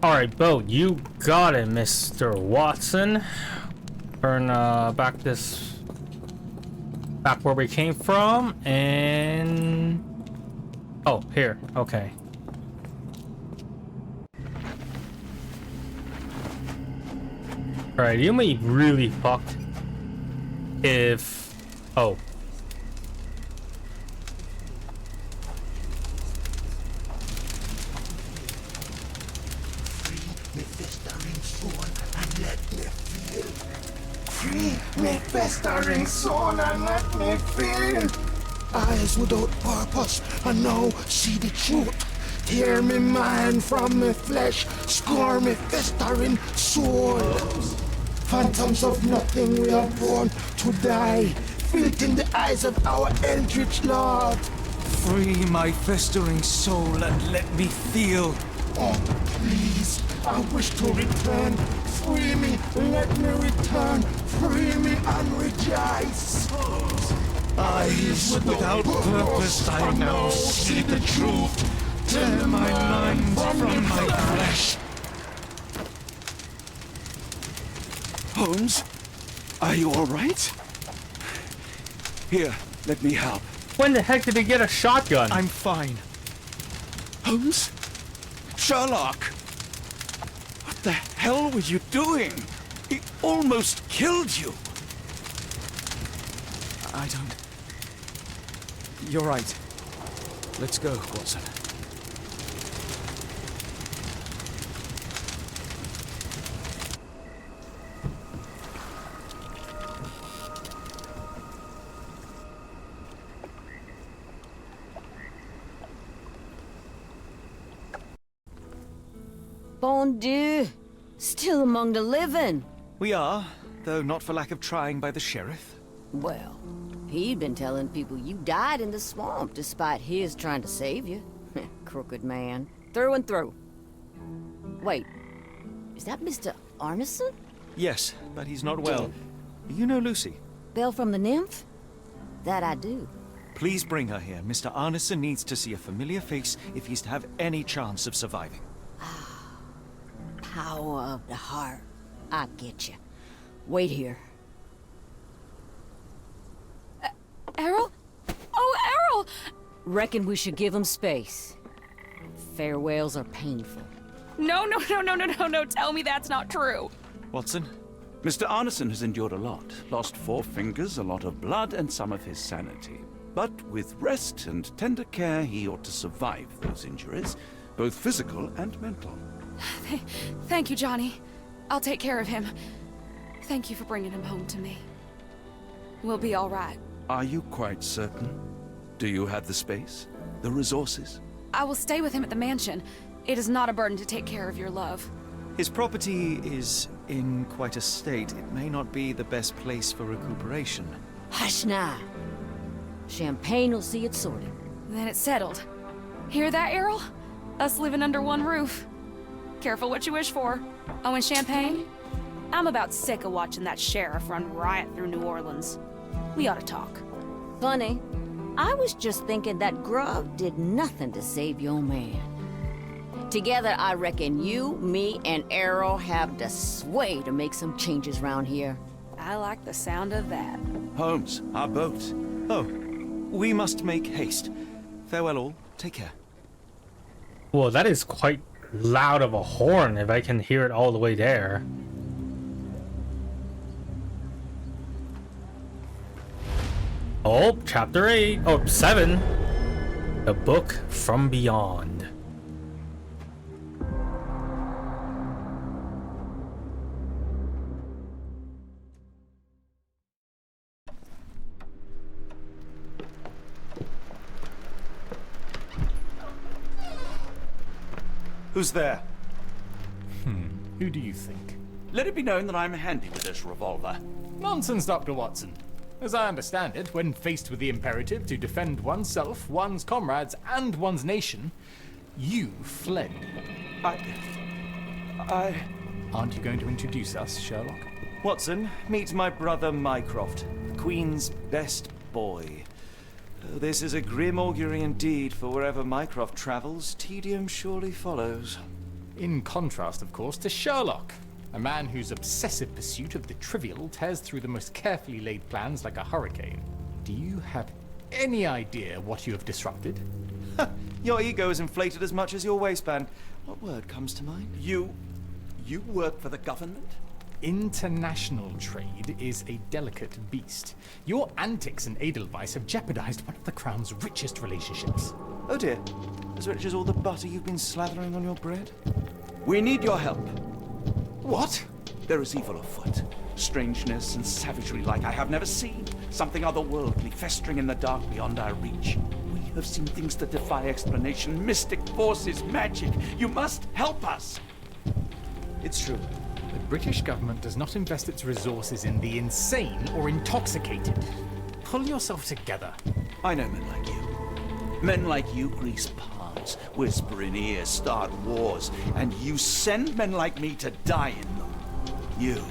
Alright, boat, you got it, Mr. Watson. Turn back where we came from, and oh, here, okay. Alright, you may be really fucked if oh. Free me festering soul and let me feel. Eyes without purpose and now see the truth. Tear me mind from me flesh, score me festering soul. Phantoms of nothing we are born to die, filled in the eyes of our eldritch lord. Free my festering soul and let me feel. Oh, please, I wish to return. Free me, let me return. Free me and rejoice. Eyes without purpose, I now see the truth. Tear my mind from my flesh. Holmes, are you all right? Here, let me help. When the heck did he get a shotgun? I'm fine. Holmes? Sherlock! What the hell were you doing? He almost killed you. I don't... You're right. Let's go, Watson. Bon Dieu! Still among the living. We are, though not for lack of trying by the sheriff. Well, he'd been telling people you died in the swamp despite his trying to save you. Crooked man. Through and through. Wait, is that Mr. Arneson? Yes, but he's not well. You know Lucy? Belle from the Nymph? That I do. Please bring her here. Mr. Arneson needs to see a familiar face if he's to have any chance of surviving. Power of the heart. I get you. Wait here. Errol? Oh, Errol! Reckon we should give him space. Farewells are painful. No, tell me that's not true. Watson? Mr. Arneson has endured a lot. Lost 4 fingers, a lot of blood, and some of his sanity. But with rest and tender care, he ought to survive those injuries, both physical and mental. Thank you, Johnny. I'll take care of him. Thank you for bringing him home to me. We'll be all right. Are you quite certain? Do you have the space? The resources? I will stay with him at the mansion. It is not a burden to take care of your love. His property is in quite a state. It may not be the best place for recuperation. Hush now. Champagne will see it sorted. Then it's settled. Hear that, Errol? Us living under one roof. Careful what you wish for. Oh, and champagne? I'm about sick of watching that sheriff run riot through New Orleans. We ought to talk. Funny. I was just thinking that grub did nothing to save your man. Together, I reckon you, me, and Errol have the sway to make some changes around here. I like the sound of that. Holmes, our boat. Oh, we must make haste. Farewell all. Take care. Well, that is quite loud of a horn if I can hear it all the way there. Oh, chapter 8. Oh, 7. The Book from Beyond. Who's there? Who do you think? Let it be known that I'm handy with this revolver. Nonsense, Dr. Watson. As I understand it, when faced with the imperative to defend oneself, one's comrades, and one's nation, you fled. I... Aren't you going to introduce us, Sherlock? Watson, meet my brother Mycroft, the Queen's best boy. Though this is a grim augury indeed, for wherever Mycroft travels, tedium surely follows. In contrast, of course, to Sherlock, a man whose obsessive pursuit of the trivial tears through the most carefully laid plans like a hurricane. Do you have any idea what you have disrupted? Your ego is inflated as much as your waistband. What word comes to mind? You work for the government? International trade is a delicate beast. Your antics and Edelweiss have jeopardized one of the Crown's richest relationships. Oh dear. As rich as all the butter you've been slathering on your bread? We need your help. What? There is evil afoot. Strangeness and savagery like I have never seen. Something otherworldly festering in the dark beyond our reach. We have seen things that defy explanation. Mystic forces, magic. You must help us. It's true. The British government does not invest its resources in the insane or intoxicated. Pull yourself together. I know men like you. Men like you grease palms, whisper in ears, start wars, and you send men like me to die in them. You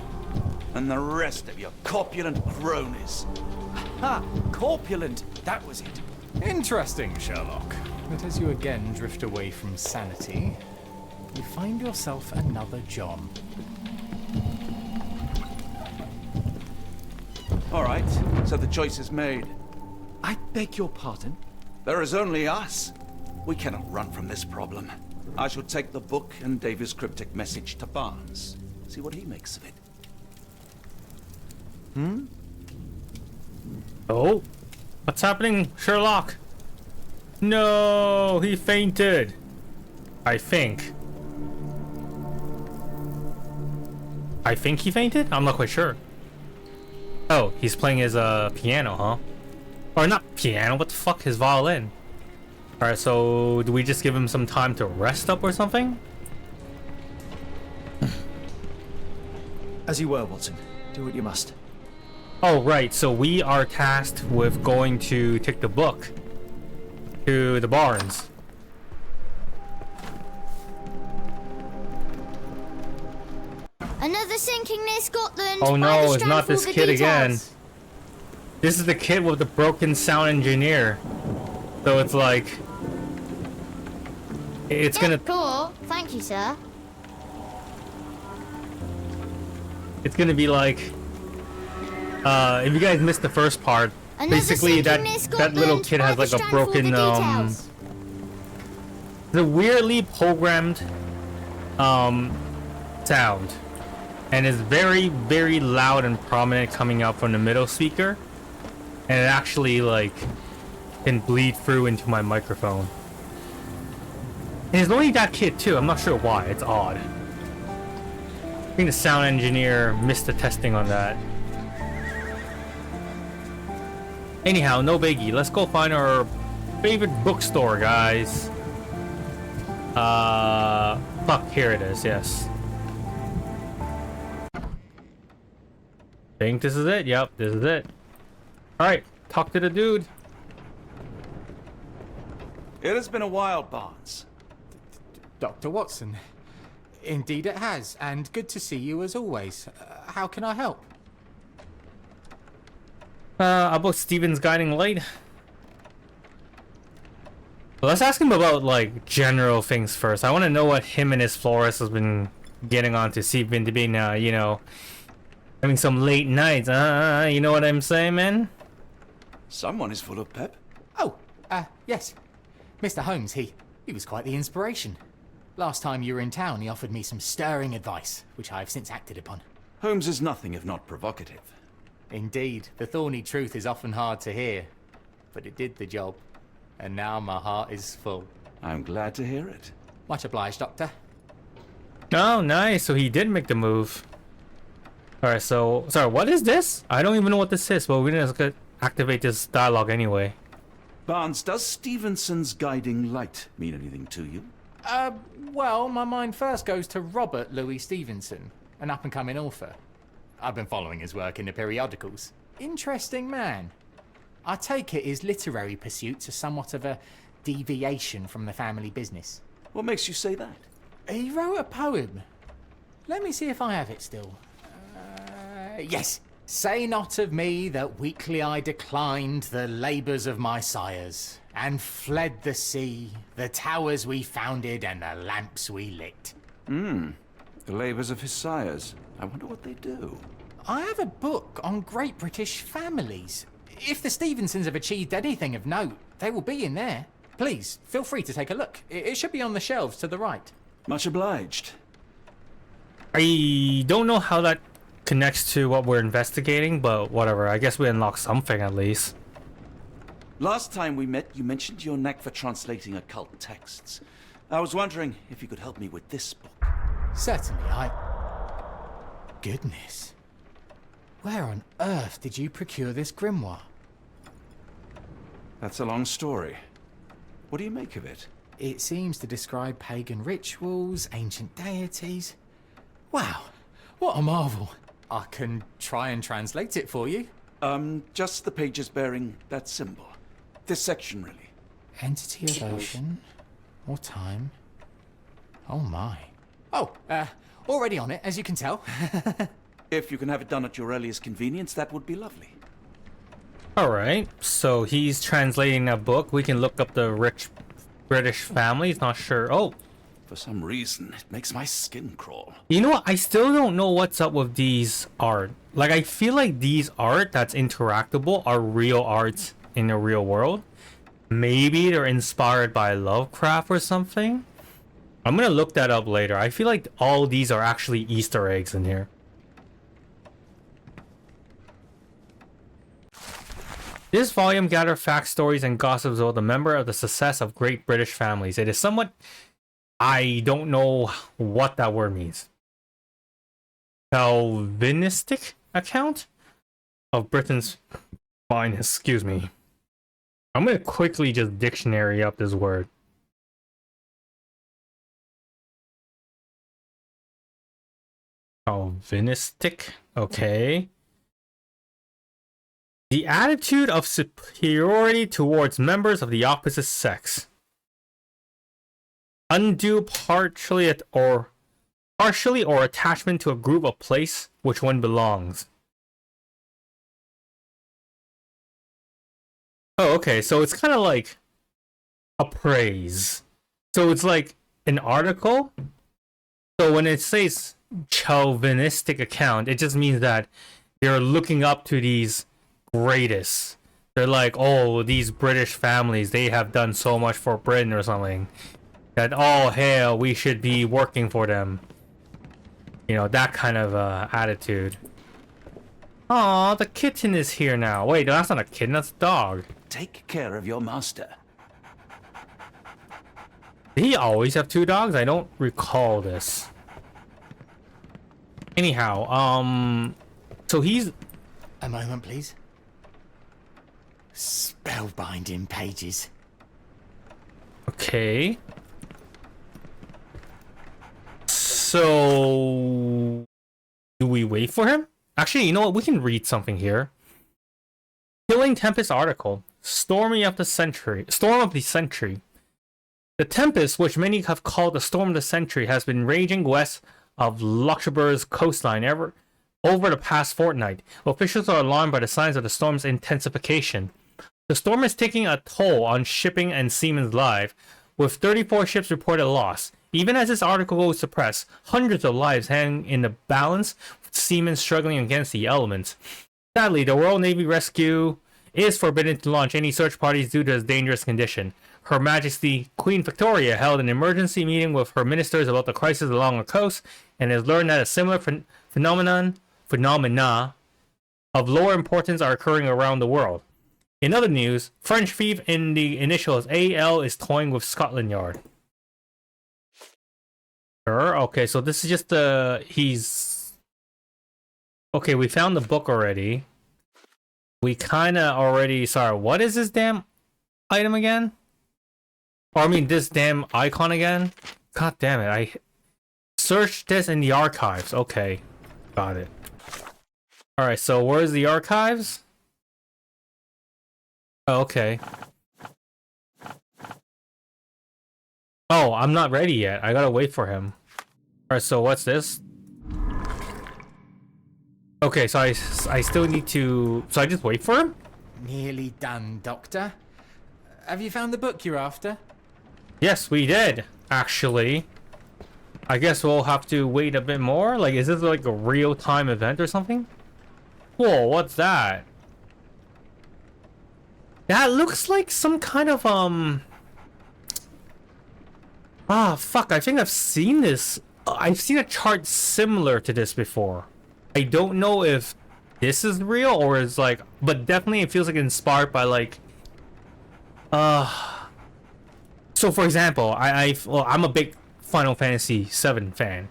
and the rest of your corpulent cronies. Ha! Corpulent! That was it. Interesting, Sherlock. But as you again drift away from sanity, you find yourself another John. All right, so the choice is made. I beg your pardon? There is only us. We cannot run from this problem. I shall take the book and Davy's cryptic message to Barnes. See what he makes of it. Oh, what's happening, Sherlock? No, he fainted. I think he fainted? I'm not quite sure. Oh, he's playing his piano, huh? Or not piano, what the fuck, his violin. Alright, so do we just give him some time to rest up or something? As you were, Watson. Do what you must. Oh, right, so we are tasked with going to take the book to the Barnes. Another sinking near Scotland. Oh By the no, it's Strand not for this the kid again. details. This is the kid with the broken sound engineer. So it's like... It's Yeah, gonna... cool. Thank you, sir. It's gonna be like... if you guys missed the first part, Another basically sinking near that Scotland. little kid By has the like a Strand for the broken details. the weirdly programmed sound, and is very, very loud and prominent coming out from the middle speaker, and it actually like can bleed through into my microphone. And it's only that kid too. I'm not sure why. It's odd. I think the sound engineer missed the testing on that. Anyhow, no biggie. Let's go find our favorite bookstore, guys. Fuck, here it is, yes. Think this is it? Yep, this is it. Alright, talk to the dude. It has been a while, Barnes. Dr. Watson. Indeed it has, and good to see you as always. How can I help? About Steven's guiding light. Well, let's ask him about, like, general things first. I want to know what him and his florist has been getting on to see if been, you know, having some late nights. You know what I'm saying, man? Someone is full of pep. Oh, yes. Mr. Holmes, he was quite the inspiration. Last time you were in town, he offered me some stirring advice, which I have since acted upon. Holmes is nothing if not provocative. Indeed, the thorny truth is often hard to hear, but it did the job, and now my heart is full. I'm glad to hear it. Much obliged, Doctor. Oh, nice. So he did make the move. Alright, so... Sorry, what is this? I don't even know what this is, but we're gonna activate this dialogue anyway. Barnes, does Stevenson's guiding light mean anything to you? Well, my mind first goes to Robert Louis Stevenson, an up-and-coming author. I've been following his work in the periodicals. Interesting man. I take it his literary pursuits are somewhat of a deviation from the family business. What makes you say that? He wrote a poem. Let me see if I have it still. Yes. Say not of me that weakly I declined the labours of my sires, and fled the sea, the towers we founded and the lamps we lit. The labours of his sires. I wonder what they do. I have a book on great British families. If the Stevensons have achieved anything of note, they will be in there. Please, feel free to take a look. It should be on the shelves to the right. Much obliged. I don't know how that connects to what we're investigating, but whatever. I guess we unlocked something at least. Last time we met, you mentioned your knack for translating occult texts. I was wondering if you could help me with this book. Certainly, Goodness. Where on earth did you procure this grimoire? That's a long story. What do you make of it? It seems to describe pagan rituals, ancient deities. Wow, what a marvel. I can try and translate it for you. Just the pages bearing that symbol. This section, really. Entity of ocean or time. Oh my. Oh, already on it, as you can tell. If you can have it done at your earliest convenience, that would be lovely. Alright, so he's translating a book. We can look up the rich British families. Not sure. Oh, For some reason, it makes my skin crawl. you know what? I still don't know what's up with these art. Like, I feel like these art that's interactable are real arts in the real world. Maybe they're inspired by Lovecraft or something. I'm gonna look that up later. I feel like all these are actually Easter eggs in here. This volume gathers facts, stories, and gossips about the member of the success of great British families. It is somewhat... I don't know what that word means. Calvinistic account of Britain's finest. Excuse me. I'm gonna quickly just dictionary up this word. Calvinistic. Okay. The attitude of superiority towards members of the opposite sex. Undue partially or attachment to a group or place which one belongs. Oh, okay, so it's kind of like a praise. So it's like an article. So when it says chauvinistic account, it just means that they're looking up to these greatest. They're like, oh, these British families, they have done so much for Britain or something. That, oh, hell, we should be working for them. You know, that kind of attitude. Aw, the kitten is here now. Wait, that's not a kitten, that's a dog. Take care of your master. Did he always have two dogs? I don't recall this. Anyhow, so he's... A moment, please. Spellbinding pages. Okay. So... do we wait for him? Actually, you know what? We can read something here. Killing Tempest article. Storm of the century. The Tempest, which many have called the Storm of the Century, has been raging west of Luxembourg's coastline over the past fortnight. Officials are alarmed by the signs of the storm's intensification. The storm is taking a toll on shipping and seamen's lives, with 34 ships reported lost. Even as this article goes to press, hundreds of lives hang in the balance, with seamen struggling against the elements. Sadly, the Royal Navy Rescue is forbidden to launch any search parties due to its dangerous condition. Her Majesty Queen Victoria held an emergency meeting with her ministers about the crisis along the coast and has learned that a similar phenomena of lower importance are occurring around the world. In other news, French thief in the initials AL is toying with Scotland Yard. Sure, okay, so this is just he's... Okay, we found the book already. We kinda already... Sorry, what is this damn item again? Or I mean, this damn icon again? God damn it, I searched this in the archives. Okay, got it. Alright, so where's the archives? Oh, okay. Oh, I'm not ready yet. I gotta wait for him. Alright, so what's this? Okay, so I still need to... So I just wait for him? Nearly done, Doctor. Have you found the book you're after? Yes, we did, actually. I guess we'll have to wait a bit more. Like, is this like a real-time event or something? Whoa, what's that? That looks like some kind of ah, fuck, I think I've seen this. I've seen a chart similar to this before. I don't know if this is real or is like, but definitely it feels like inspired by like so for example, well, I'm a big Final Fantasy VII fan.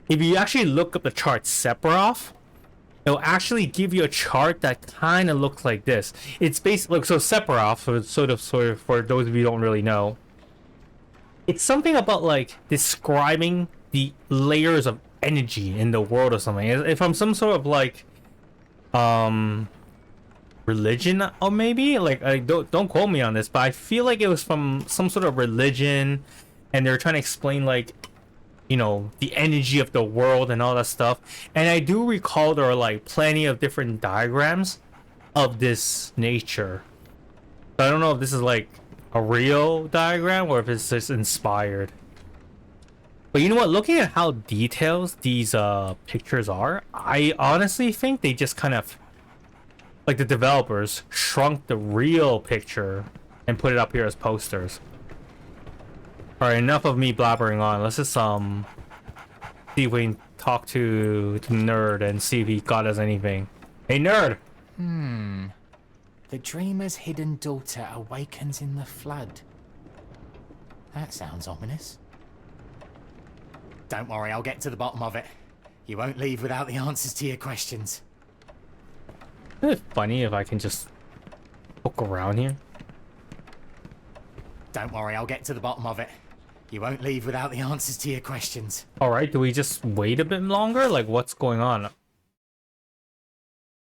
If you actually look up the chart Sephiroth, it'll actually give you a chart that kind of looks like this. It's basically, so Sephiroth, sort of for those of you who don't really know, it's something about like describing the layers of energy in the world or something. If I'm some sort of like religion, or maybe like, don't quote me on this, but I feel like it was from some sort of religion, and they're trying to explain like, you know, the energy of the world and all that stuff. And I do recall there are like plenty of different diagrams of this nature. So I don't know if this is like a real diagram or if it's just inspired. But you know what, looking at how detailed these pictures are, I honestly think they just kind of, like the developers, shrunk the real picture and put it up here as posters. Alright, enough of me blabbering on. Let's just see if we can talk to Nerd and see if he got us anything. Hey Nerd! The dreamer's hidden daughter awakens in the flood. That sounds ominous. Don't worry, I'll get to the bottom of it. You won't leave without the answers to your questions. Isn't it funny if I can just poke around here? Don't worry, I'll get to the bottom of it. You won't leave without the answers to your questions. Alright, do we just wait a bit longer? Like, what's going on?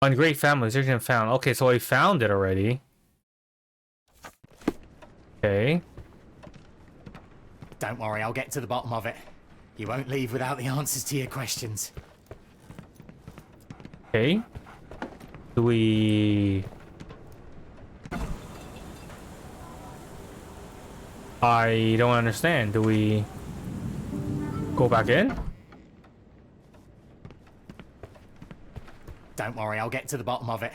On Great Family, search and found. Okay, so I found it already. Okay. Don't worry, I'll get to the bottom of it. You won't leave without the answers to your questions. Okay. Do we... I don't understand. Do we go back in? Don't worry, I'll get to the bottom of it.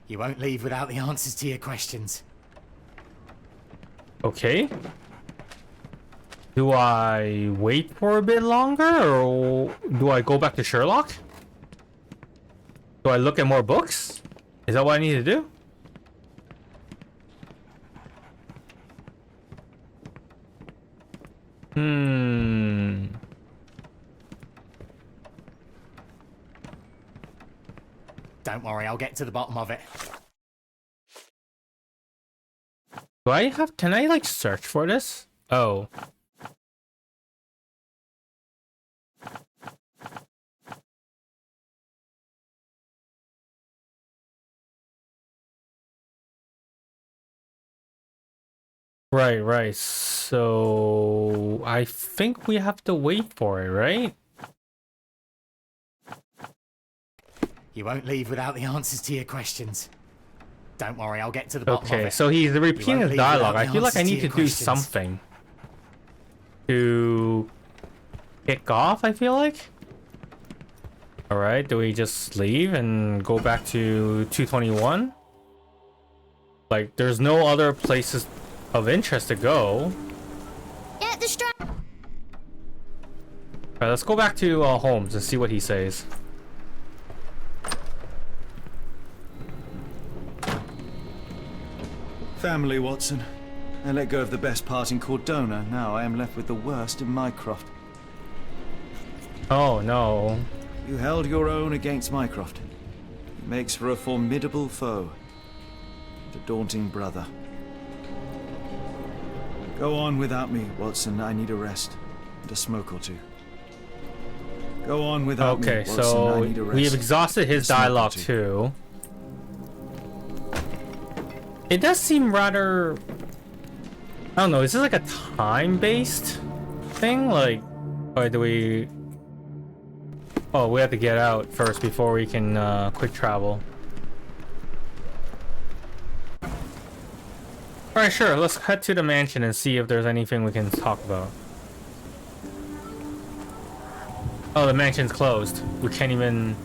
You won't leave without the answers to your questions. Okay. Do I wait for a bit longer, or do I go back to Sherlock? Do I look at more books? Is that what I need to do? Don't worry, I'll get to the bottom of it. Do I have... Can I, like, search for this? Oh. Right. So... I think we have to wait for it, right? You won't leave without the answers to your questions. Don't worry, I'll get to the bottom of it. Okay, so he's repeating his dialogue. I feel like I need to do questions. something to kick off, I feel like. Alright, do we just leave and go back to 221? Like, there's no other places of interest to go. Get the strap. Alright, let's go back to Holmes and see what he says. Family, Watson. I let go of the best part in Cordona. Now I am left with the worst in Mycroft. Oh, no. You held your own against Mycroft. It makes for a formidable foe. And a daunting brother. Go on without me, Watson. I need a rest. And a smoke or two. Go on without me, Watson. So I need a rest. we have exhausted his dialogue too. It does seem rather... I don't know, is this like a time-based thing? Like, or do we... Oh, we have to get out first before we can quick travel. Alright, sure, let's head to the mansion and see if there's anything we can talk about. Oh, the mansion's closed. We can't even...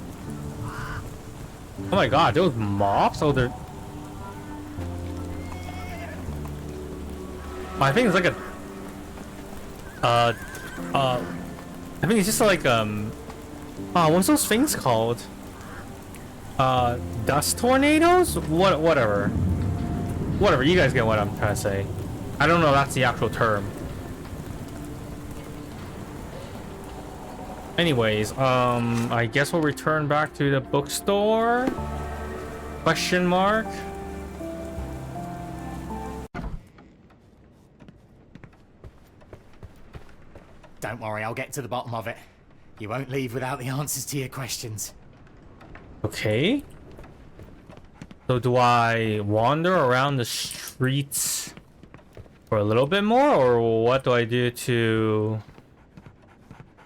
Oh my god, those mobs? Oh, they're... Oh, I think it's like a... I think it's just like, oh, what's those things called? Dust tornadoes? Whatever. Whatever, you guys get what I'm trying to say. I don't know if that's the actual term. Anyways, I guess we'll return back to the bookstore? Question mark? Don't worry, I'll get to the bottom of it. You won't leave without the answers to your questions. Okay. So do I wander around the streets for a little bit more, or what do I do to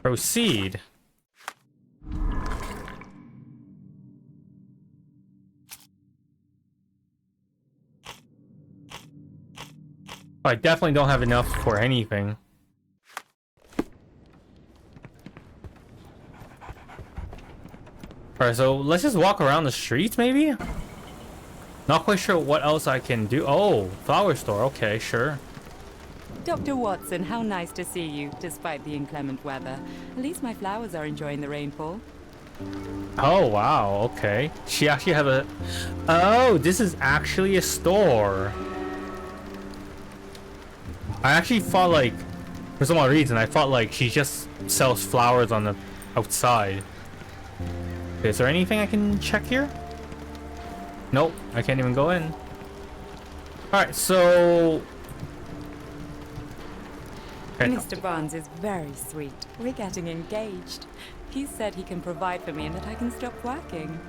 proceed? I definitely don't have enough for anything. Alright, so let's just walk around the streets, maybe? Not quite sure what else I can do. Oh, flower store. Okay, sure. Dr. Watson, how nice to see you, despite the inclement weather. At least my flowers are enjoying the rainfall. Oh, wow. Okay. She actually have a... Oh, this is actually a store. I actually thought, like... For some odd reason, I thought, like, she just sells flowers on the outside. Is there anything I can check here? Nope, I can't even go in. Alright, so... Okay. Mr. Barnes is very sweet. We're getting engaged. He said he can provide for me and that I can stop working.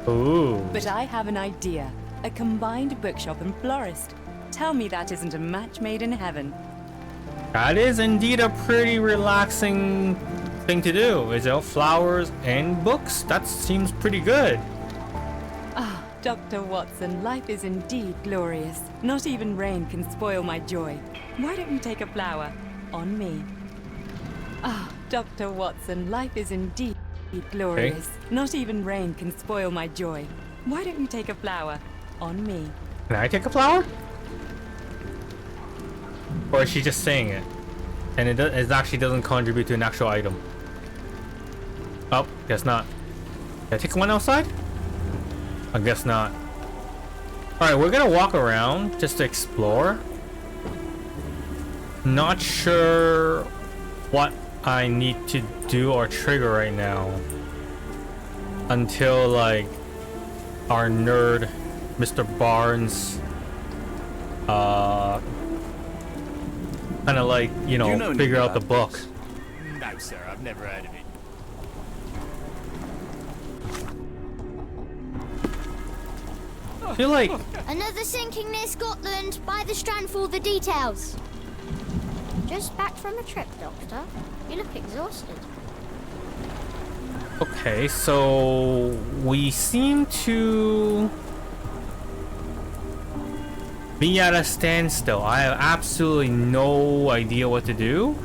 Ooh. But I have an idea. A combined bookshop and florist. Tell me that isn't a match made in heaven. That is indeed a pretty relaxing thing to do. Is it flowers and books? That seems pretty good. Ah, Dr. Watson, life is indeed glorious. Not even rain can spoil my joy. Why don't you take a flower on me? Ah, Dr. Watson, life is indeed glorious. Okay. Not even rain can spoil my joy. Why don't you take a flower on me? Can I take a flower? Or is she just saying it? And it actually doesn't contribute to an actual item. Oh, guess not. Can I take one outside? I guess not. Alright, we're gonna walk around just to explore. Not sure what I need to do or trigger right now. Until, like, our nerd, Mr. Barnes, kind of like, you know figure out the book. No, sir, I've never heard of it. I feel like... Another sinking near Scotland. By the Strand for all the details. Just back from a trip, Doctor. You look exhausted. Okay, so we seem to be at a standstill. I have absolutely no idea what to do.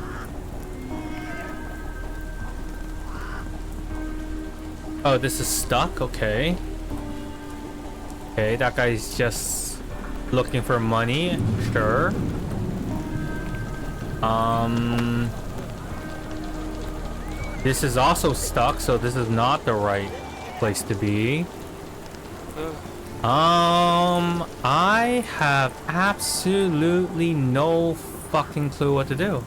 Oh, this is stuck? Okay. Okay, that guy's just looking for money. Sure. This is also stuck, so this is not the right place to be. I have absolutely no fucking clue what to do.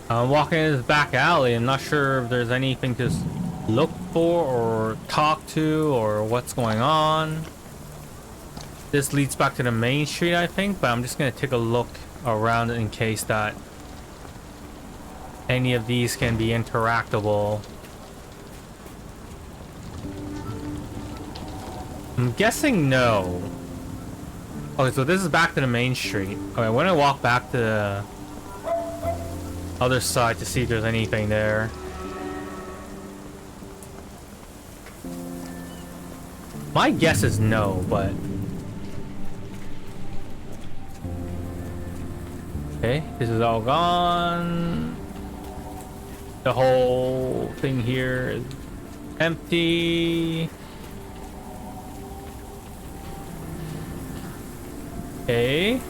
I'm walking in this back alley. I'm not sure if there's anything to look for or talk to or what's going on. This leads back to the main street, I think, but I'm just gonna take a look around in case that any of these can be interactable. I'm guessing no. Okay, so this is back to the main street. Okay, I'm gonna walk back to the other side to see if there's anything there. My guess is no, but... Okay, this is all gone. The whole thing here is empty. Okay.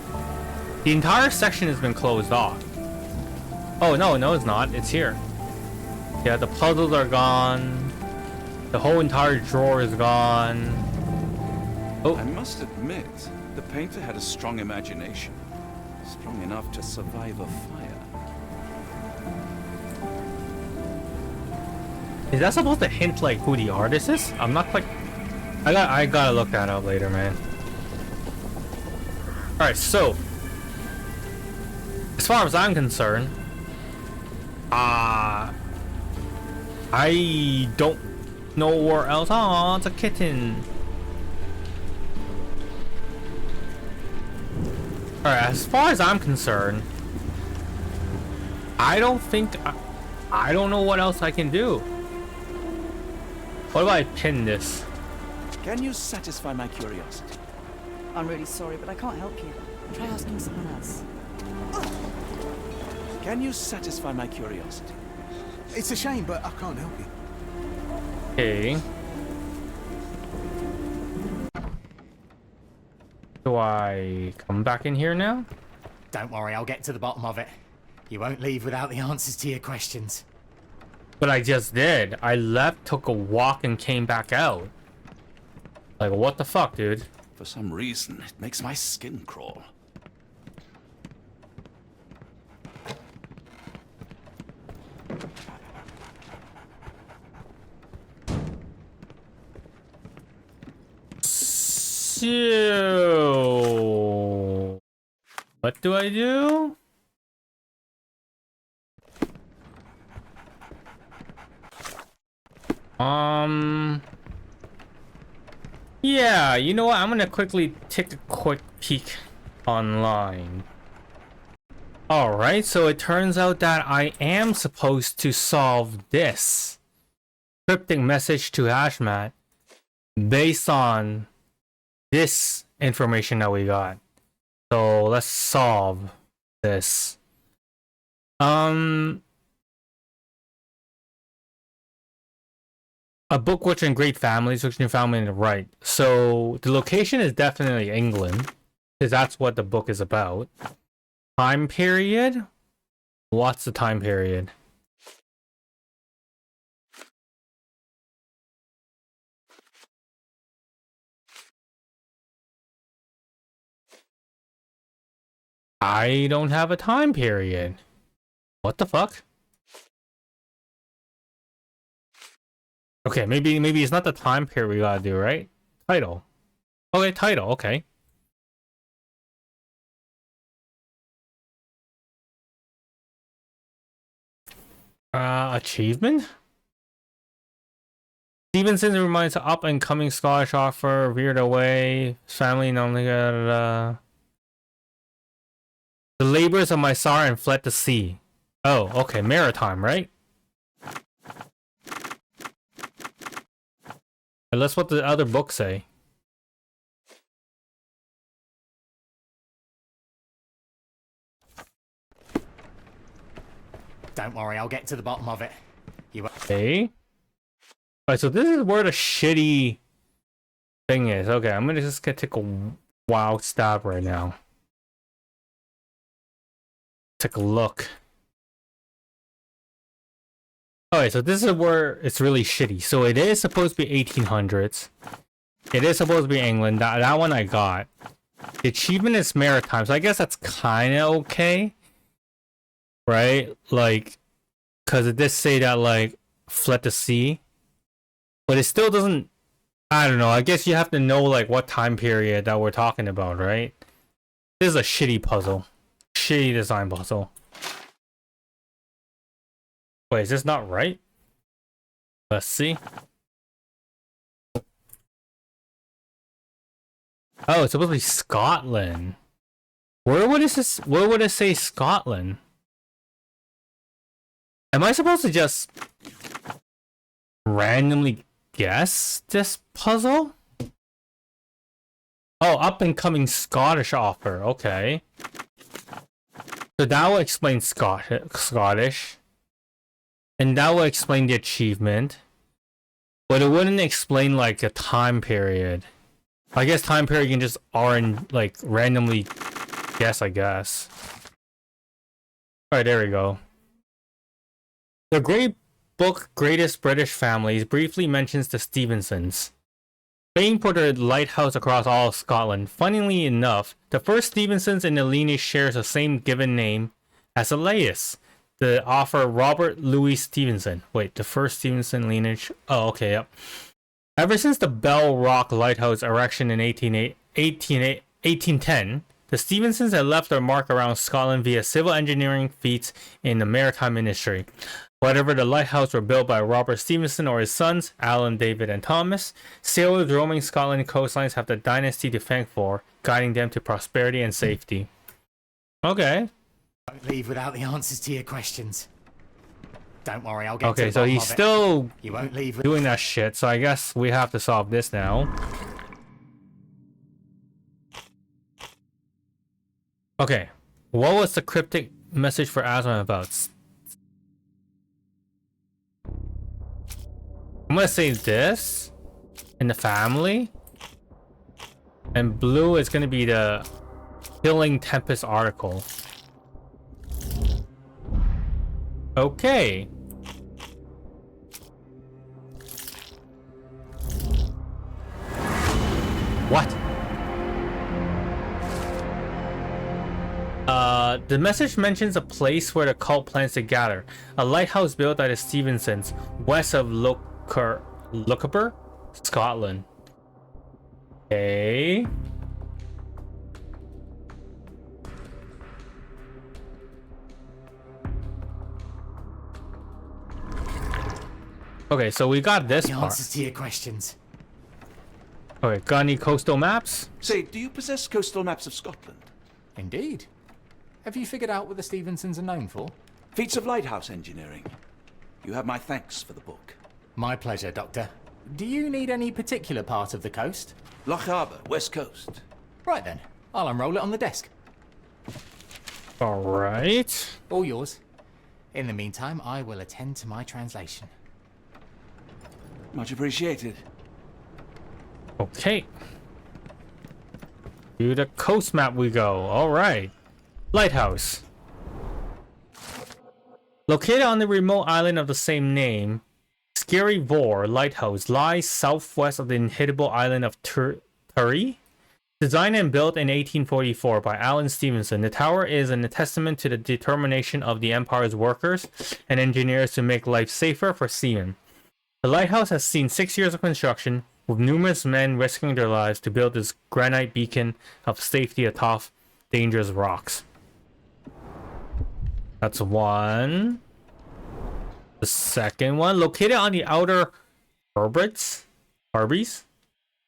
The entire section has been closed off. Oh, no, it's not. It's here. Yeah, the puzzles are gone. The whole entire drawer is gone. Oh. I must admit, the painter had a strong imagination. Strong enough to survive a fire. Is that supposed to hint like who the artist is? I'm not quite... I gotta look that up later, man. Alright, so... as far as I'm concerned... I don't know where else... Oh, it's a kitten. Alright, as far as I'm concerned... I don't think... I don't know what else I can do. What if I pin this? Can you satisfy my curiosity? I'm really sorry, but I can't help you. Try asking someone else. Can you satisfy my curiosity? It's a shame, but I can't help you. Okay. Do I come back in here now? Don't worry, I'll get to the bottom of it. You won't leave without the answers to your questions. But I just did. I left, took a walk, and came back out. Like, what the fuck, dude? For some reason, it makes my skin crawl. So... what do I do? Yeah, you know what? I'm gonna quickly take a quick peek online. Alright, so it turns out that I am supposed to solve this cryptic message to Hashmat based on this information that we got. So let's solve this. A book which in great families, which in your family to write. So the location is definitely England, because that's what the book is about. Time period? What's the time period? I don't have a time period. What the fuck? Okay, maybe it's not the time period we gotta do, right? Title. Okay, title, okay. Achievement? Stevenson reminds an up-and-coming Scottish author veered away. His family not only got, the labors of my Tsar and fled to sea. Oh, okay, maritime, right? And that's what the other books say. Don't worry, I'll get to the bottom of it. Okay. Alright, so this is where the shitty thing is. Okay, I'm gonna just take a wild stab right now. Take a look. Alright, so this is where it's really shitty. So it is supposed to be 1800s. It is supposed to be England. That one I got. The achievement is maritime, so I guess that's kind of okay. Right? Like, because it did say that, like, fled to sea. But it still doesn't... I don't know. I guess you have to know, like, what time period that we're talking about, right? This is a shitty puzzle. Shitty design puzzle. Wait, is this not right? Let's see. Oh, it's supposed to be Scotland. Where would it say Scotland? Am I supposed to just randomly guess this puzzle? Oh, up and coming Scottish author. Okay. So that will explain Scottish. And that will explain the achievement. But it wouldn't explain like a time period. I guess time period you can just like randomly guess, I guess. Alright, there we go. The great book Greatest British Families briefly mentions the Stevensons. Famed for their lighthouse across all of Scotland. Funnily enough, the first Stevensons in the lineage shares the same given name as the latest, the author Robert Louis Stevenson. Wait, the first Stevenson lineage? Oh, okay, yep. Ever since the Bell Rock Lighthouse erection in 1810, the Stevensons had left their mark around Scotland via civil engineering feats in the maritime industry. Whether the lighthouse were built by Robert Stevenson or his sons, Alan, David, and Thomas, sailors roaming Scotland coastlines have the dynasty to thank for, guiding them to prosperity and safety. Okay. Don't leave without the answers to your questions. Don't worry, I'll get to Okay, the so bottom he's of it. still You won't leave doing that shit, so I guess we have to solve this now. Okay, what was the cryptic message for Aslan about? I'm gonna say this in the family, and blue is gonna be the Killing Tempest article. Okay. What? The message mentions a place where the cult plans to gather. A lighthouse built by the Stevensons, west of Lochaber, Scotland. Okay. Okay, so we got this the part. answers to your questions. Okay, got any coastal maps? Say, do you possess coastal maps of Scotland? Indeed. Have you figured out what the Stevensons are known for? Feats of lighthouse engineering. You have my thanks for the book. My pleasure, Doctor. Do you need any particular part of the coast? Loch Harbour, west coast. Right then, I'll unroll it on the desk. Alright. All yours. In the meantime, I will attend to my translation. Much appreciated. Okay. To the coast map we go. Alright. Lighthouse. Located on the remote island of the same name, Scary Vor Lighthouse lies southwest of the inhabitable island of Turry. Designed and built in 1844 by Alan Stevenson, the tower is a testament to the determination of the Empire's workers and engineers to make life safer for seamen. The lighthouse has seen 6 years of construction, with numerous men risking their lives to build this granite beacon of safety atop dangerous rocks. That's one. The second one, located on the outer Harbies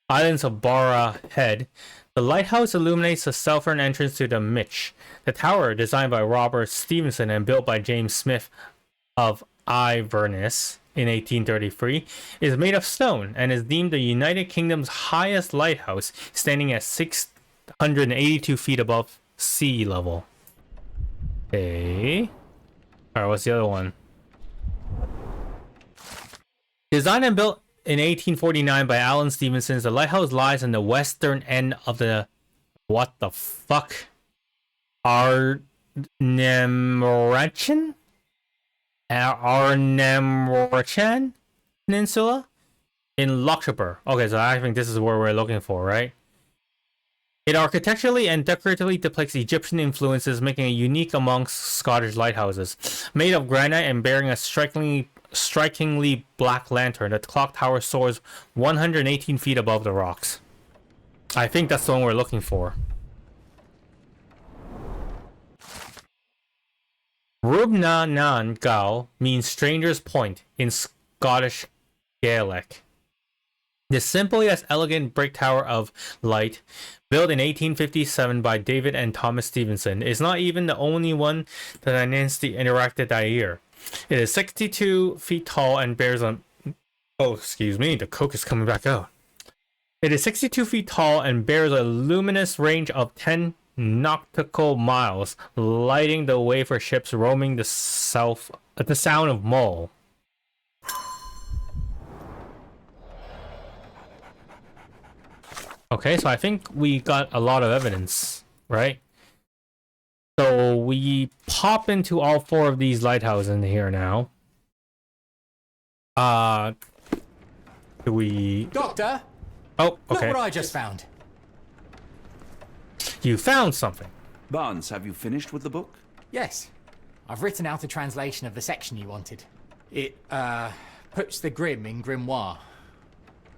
Islands of Barra Head, the lighthouse illuminates the southern entrance to the Mitch. The tower, designed by Robert Stevenson and built by James Smith of Inverness in 1833, is made of stone and is deemed the United Kingdom's highest lighthouse, standing at 682 feet above sea level. Okay. Alright, what's the other one? Designed and built in 1849 by Alan Stevenson, the lighthouse lies on the western end of the... What the fuck? Arnhem Peninsula in Lochaber. Okay, so I think this is where we're looking for, right? It architecturally and decoratively depicts Egyptian influences, making it unique amongst Scottish lighthouses. Made of granite and bearing a strikingly black lantern, the clock tower soars 118 feet above the rocks. I think that's the one we're looking for. Rubna Gal means Stranger's Point in Scottish Gaelic. The simple yet elegant brick tower of light, built in 1857 by David and Thomas Stevenson, is not even the only one that the dynasty erected that year. It is 62 feet tall and bears a... Oh, excuse me, the coke is coming back out. It is 62 feet tall and bears a luminous range of 10 nautical miles, lighting the way for ships roaming the south at the sound of Mull. Okay, so I think we got a lot of evidence, right? So we pop into all 4 of these lighthouses in here now. Do we... Doctor! Oh, Look okay. what I just found. You found something. Barnes, have you finished with the book? Yes. I've written out a translation of the section you wanted. It, puts the grim in grimoire.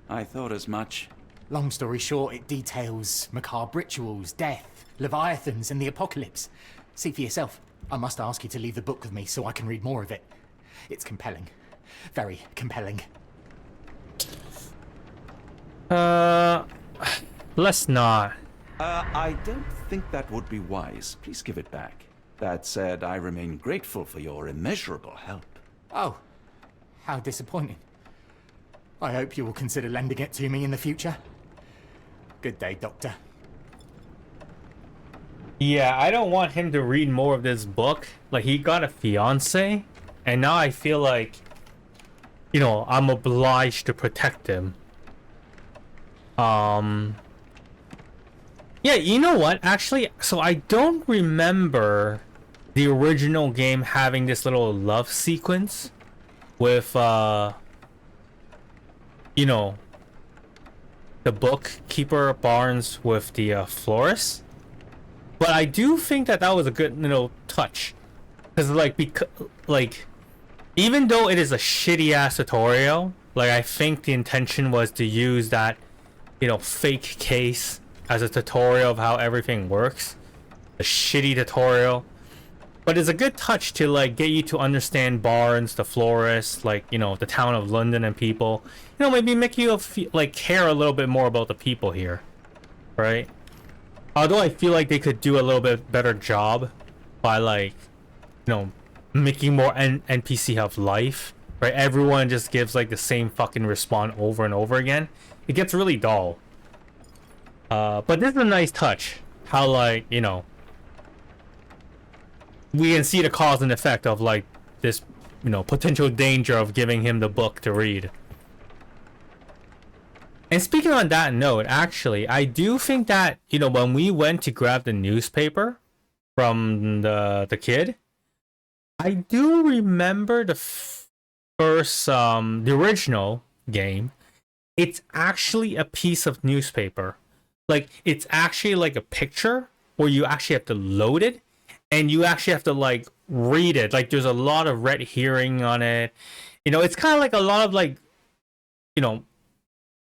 I thought as much. Long story short, it details macabre rituals, death, leviathans, and the apocalypse. See for yourself. I must ask you to leave the book with me so I can read more of it. It's compelling. Very compelling. Let's not. I don't think that would be wise. Please give it back. That said, I remain grateful for your immeasurable help. Oh, how disappointing. I hope you will consider lending it to me in the future. Good day, Doctor. Yeah, I don't want him to read more of this book. Like, he got a fiance, and now I feel like, you know, I'm obliged to protect him. Yeah, you know what? Actually, so I don't remember the original game having this little love sequence with, you know, the bookkeeper Barnes with the florist. But I do think that that was a good, you know, touch. Because, like, even though it is a shitty-ass tutorial, like, I think the intention was to use that, you know, fake case as a tutorial of how everything works. A shitty tutorial. But it's a good touch to, like, get you to understand Barnes, the florist, like, you know, the town of London and people. You know, maybe make you, like, care a little bit more about the people here. Right? Although I feel like they could do a little bit better job by, like, you know, making more NPC have life. Right? Everyone just gives, like, the same fucking respawn over and over again. It gets really dull. But this is a nice touch. How, like, you know, we can see the cause and effect of, like, this, you know, potential danger of giving him the book to read. And speaking on that note, actually, I do think that, you know, when we went to grab the newspaper from the kid, I do remember the first, the original game, it's actually a piece of newspaper. Like, it's actually like a picture where you actually have to load it and you actually have to, like, read it. Like, there's a lot of red herring on it. You know, it's kind of like a lot of, like, you know,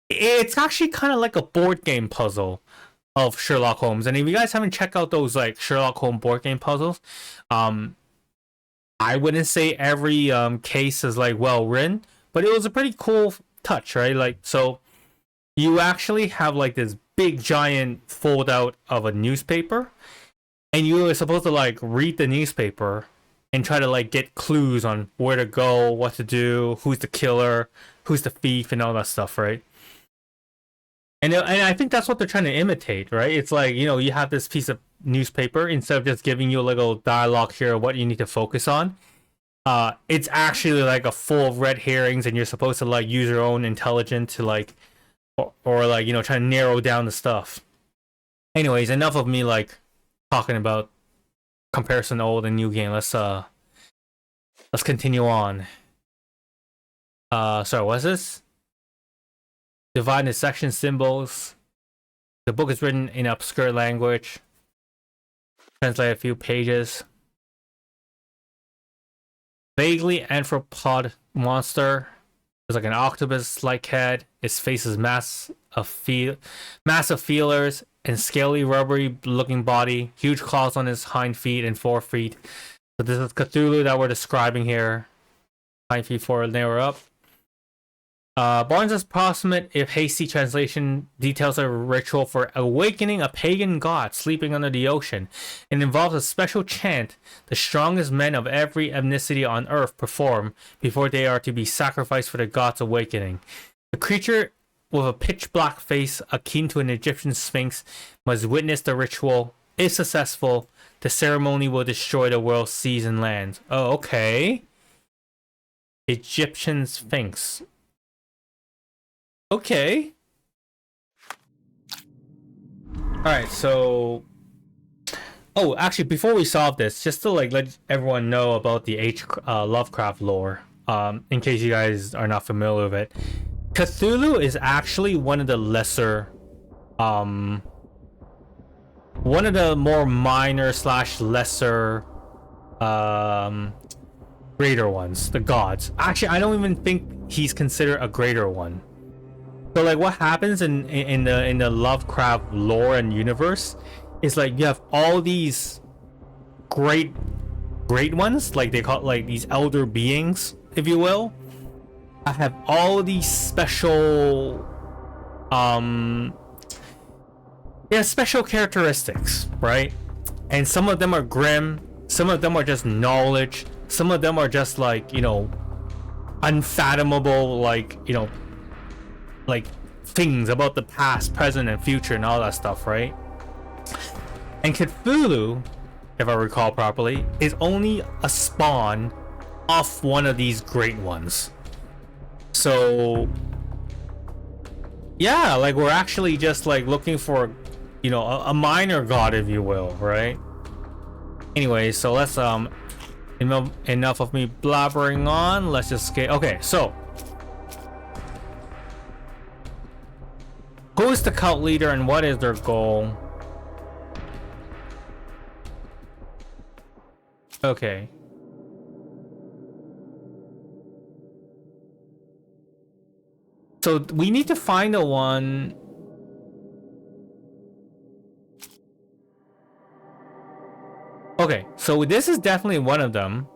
it's actually kind of like a board game puzzle of Sherlock Holmes. And if you guys haven't checked out those, like, Sherlock Holmes board game puzzles, I wouldn't say every case is, like, well written, but it was a pretty cool touch, right? Like, so you actually have, like, this big giant fold out of a newspaper, and you were supposed to, like, read the newspaper and try to, like, get clues on where to go, what to do, who's the killer, who's the thief, and all that stuff, right? And I think that's what they're trying to imitate, right? It's like, you know, you have this piece of newspaper, instead of just giving you a little dialogue here of what you need to focus on, it's actually like a full of red herrings, and you're supposed to, like, use your own intelligence to, like, or like, you know, try to narrow down the stuff. Anyways, enough of me, like, talking about comparison to old and new game. Let's continue on. Sorry, what's this? Divide into section symbols. The book is written in obscure language. Translate a few pages. Vaguely arthropod monster. There's like an octopus-like head. Its face is massive feelers and scaly, rubbery-looking body. Huge claws on its hind feet and forefeet. So this is Cthulhu that we're describing here. Hind feet forward, narrow up. Barnes' approximate, if hasty translation, details a ritual for awakening a pagan god sleeping under the ocean. It involves a special chant the strongest men of every ethnicity on Earth perform before they are to be sacrificed for the god's awakening. The creature with a pitch black face akin to an Egyptian sphinx must witness the ritual. If successful, the ceremony will destroy the world's seas and lands. Oh, okay. Egyptian sphinx. Okay. Alright, so... Oh, actually, before we solve this, just to like let everyone know about the Lovecraft lore, in case you guys are not familiar with it. Cthulhu is actually one of the lesser, one of the more minor / lesser, greater ones, the gods. Actually, I don't even think he's considered a greater one. So like what happens in the Lovecraft lore and universe is like you have all these great ones, like they call it, like these elder beings, if you will. I have all these special special characteristics, right? And some of them are grim, some of them are just knowledge, some of them are just like, you know, unfathomable, like, you know, like things about the past, present, and future and all that stuff, right? And Cthulhu, if I recall properly, is only a spawn of one of these great ones. So yeah, like we're actually just like looking for, you know, a minor god, if you will, right? Anyway, so let's enough of me blabbering on. Let's just get okay. So who is the cult leader and what is their goal? Okay. So we need to find the one. Okay, so this is definitely one of them.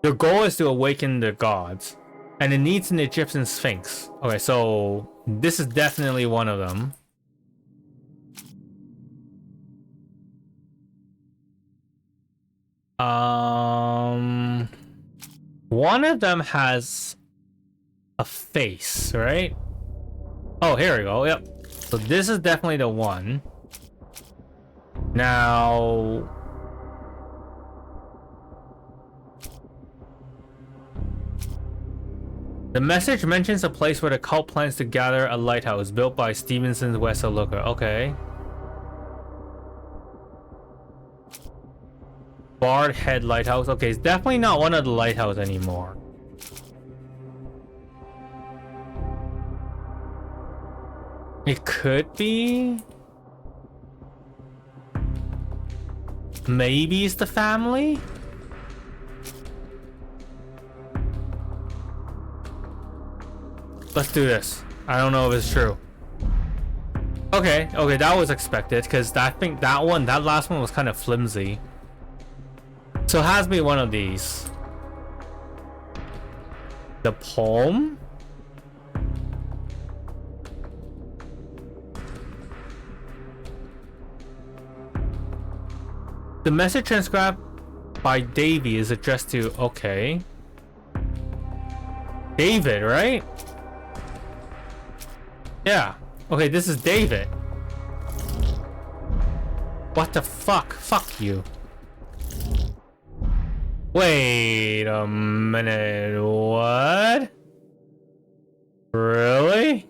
Their goal is to awaken the gods. And it needs an Egyptian sphinx. Okay, so this is definitely one of them. One of them has a face, right? Oh, here we go. Yep. So this is definitely the one. Now, the message mentions a place where the cult plans to gather, a lighthouse built by Stevenson's Vessel Looker. Okay. Barred Head Lighthouse. Okay, it's definitely not one of the lighthouse anymore. It could be. Maybe it's the family? Let's do this. I don't know if it's true. Okay, that was expected because I think that last one was kind of flimsy. So it has to be one of these. The poem? The message transcribed by Davy is addressed to, okay, David, right? Yeah. Okay, this is David. What the fuck? Fuck you. Wait a minute, what? Really?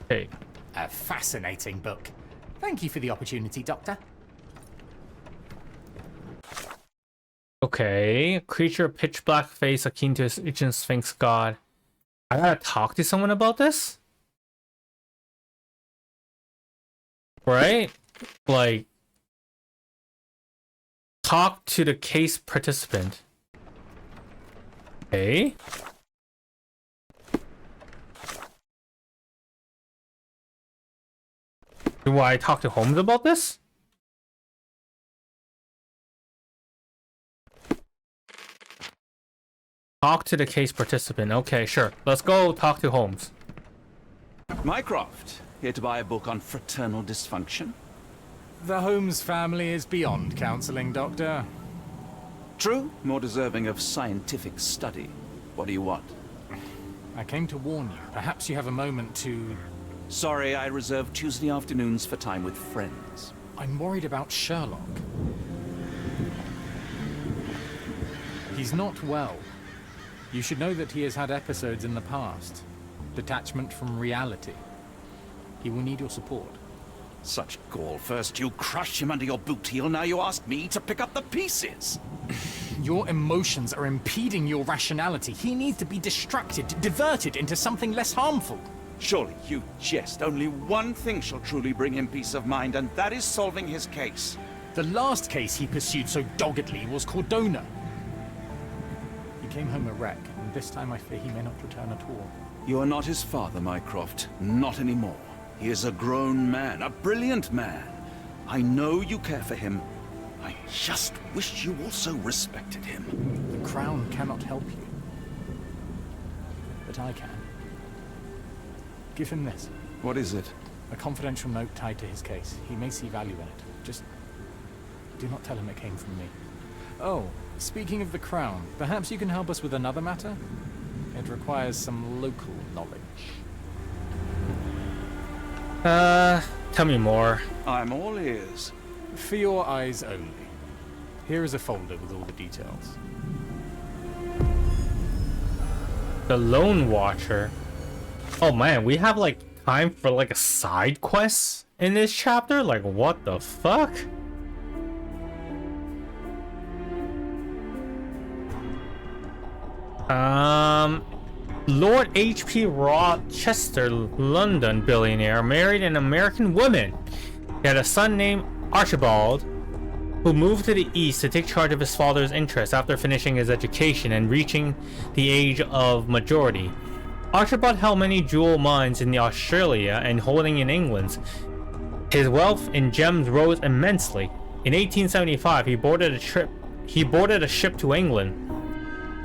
Hey. A fascinating book. Thank you for the opportunity, Doctor. Okay, creature pitch black face akin to an ancient sphinx god. I gotta talk to someone about this? Right? Like, talk to the case participant. Okay. Do I talk to Holmes about this? Talk to the case participant. Okay, sure. Let's go talk to Holmes. Mycroft, here to buy a book on fraternal dysfunction. The Holmes family is beyond counseling, Doctor. True, more deserving of scientific study. What do you want? I came to warn you. Perhaps you have a moment to... Sorry, I reserve Tuesday afternoons for time with friends. I'm worried about Sherlock. He's not well. You should know that he has had episodes in the past. Detachment from reality. He will need your support. Such gall. First you crush him under your boot heel, now you ask me to pick up the pieces. Your emotions are impeding your rationality. He needs to be distracted, diverted into something less harmful. Surely you jest. Only one thing shall truly bring him peace of mind, and that is solving his case. The last case he pursued so doggedly was Cordona. He came home a wreck, and this time I fear he may not return at all. You are not his father, Mycroft. Not anymore. He is a grown man, a brilliant man. I know you care for him. I just wish you also respected him. The Crown cannot help you. But I can. Give him this. What is it? A confidential note tied to his case. He may see value in it. Just do not tell him it came from me. Oh, speaking of the Crown, perhaps you can help us with another matter? It requires some local knowledge. Tell me more. I'm all ears. For your eyes only. Here is a folder with all the details. The Lone Watcher. Oh man, we have like time for like a side quest in this chapter? Like what the fuck? Lord H.P. Rochester, London billionaire, married an American woman. He had a son named Archibald, who moved to the east to take charge of his father's interests after finishing his education and reaching the age of majority. Archibald held many jewel mines in Australia and holding in England. His wealth in gems rose immensely. In 1875, he boarded a ship to England.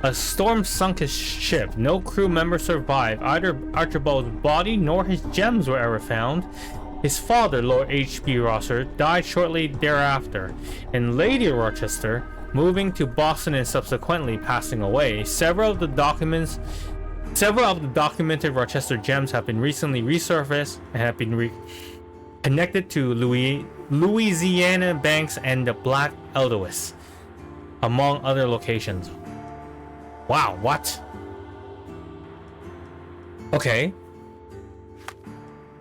A storm sunk his ship. No crew member survived. Either Archibald's body nor his gems were ever found. His father, Lord H.P. Rochester, died shortly thereafter, and Lady Rochester, moving to Boston and subsequently passing away. Several of the documented Rochester gems have been recently resurfaced and have been connected to Louisiana banks and the Black Eldowis, among other locations. Wow, what? Okay.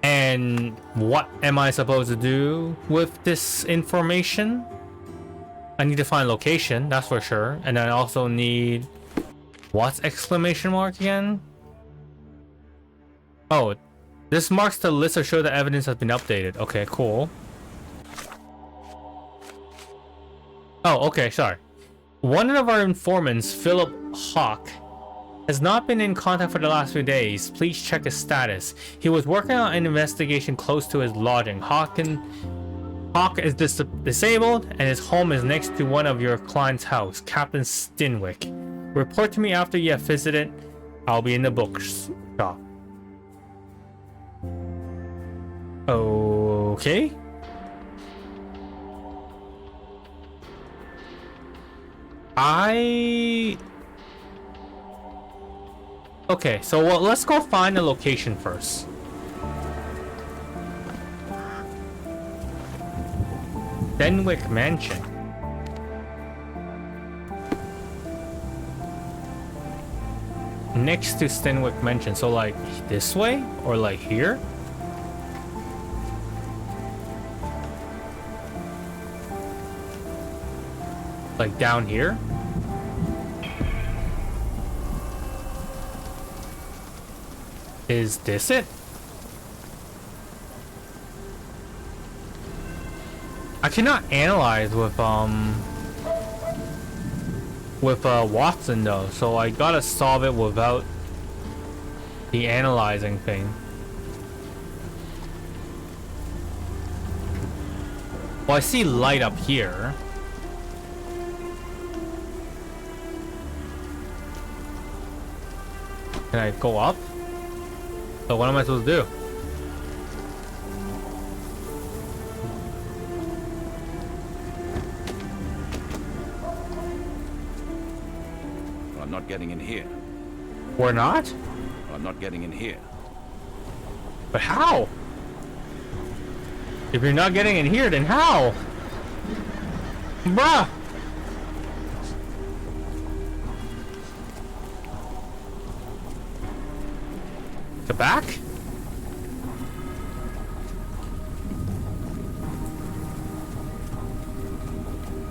And what am I supposed to do with this information? I need to find location, that's for sure. And I also need... What's exclamation mark again? Oh, this marks the list to show the evidence has been updated. Okay, cool. Oh, okay, sorry. One of our informants, Philip Hawk, has not been in contact for the last few days. Please check his status. He was working on an investigation close to his lodging. Hawk is disabled, and his home is next to one of your client's house, Captain Stinwick. Report to me after you have visited. I'll be in the bookshop. Okay. Okay, so well, let's go find the location first. Denwick Mansion. Next to Stenwick Mansion, so like this way or like here? Like down here? Is this it? I cannot analyze with Watson though, so I gotta solve it without the analyzing thing. Well, I see light up here. Can I go up? So what am I supposed to do? I'm not getting in here. We're not? I'm not getting in here. But how? If you're not getting in here, then how? Bruh! The back?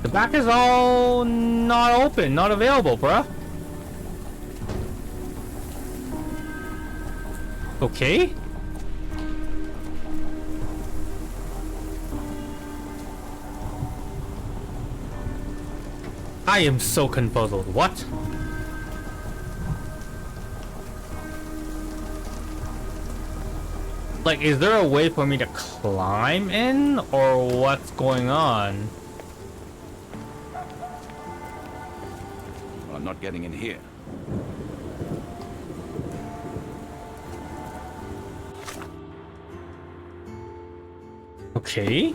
The back is all not open, not available, bruh. Okay. I am so confuzzled. What? Like, is there a way for me to climb in, or what's going on? I'm not getting in here. Okay.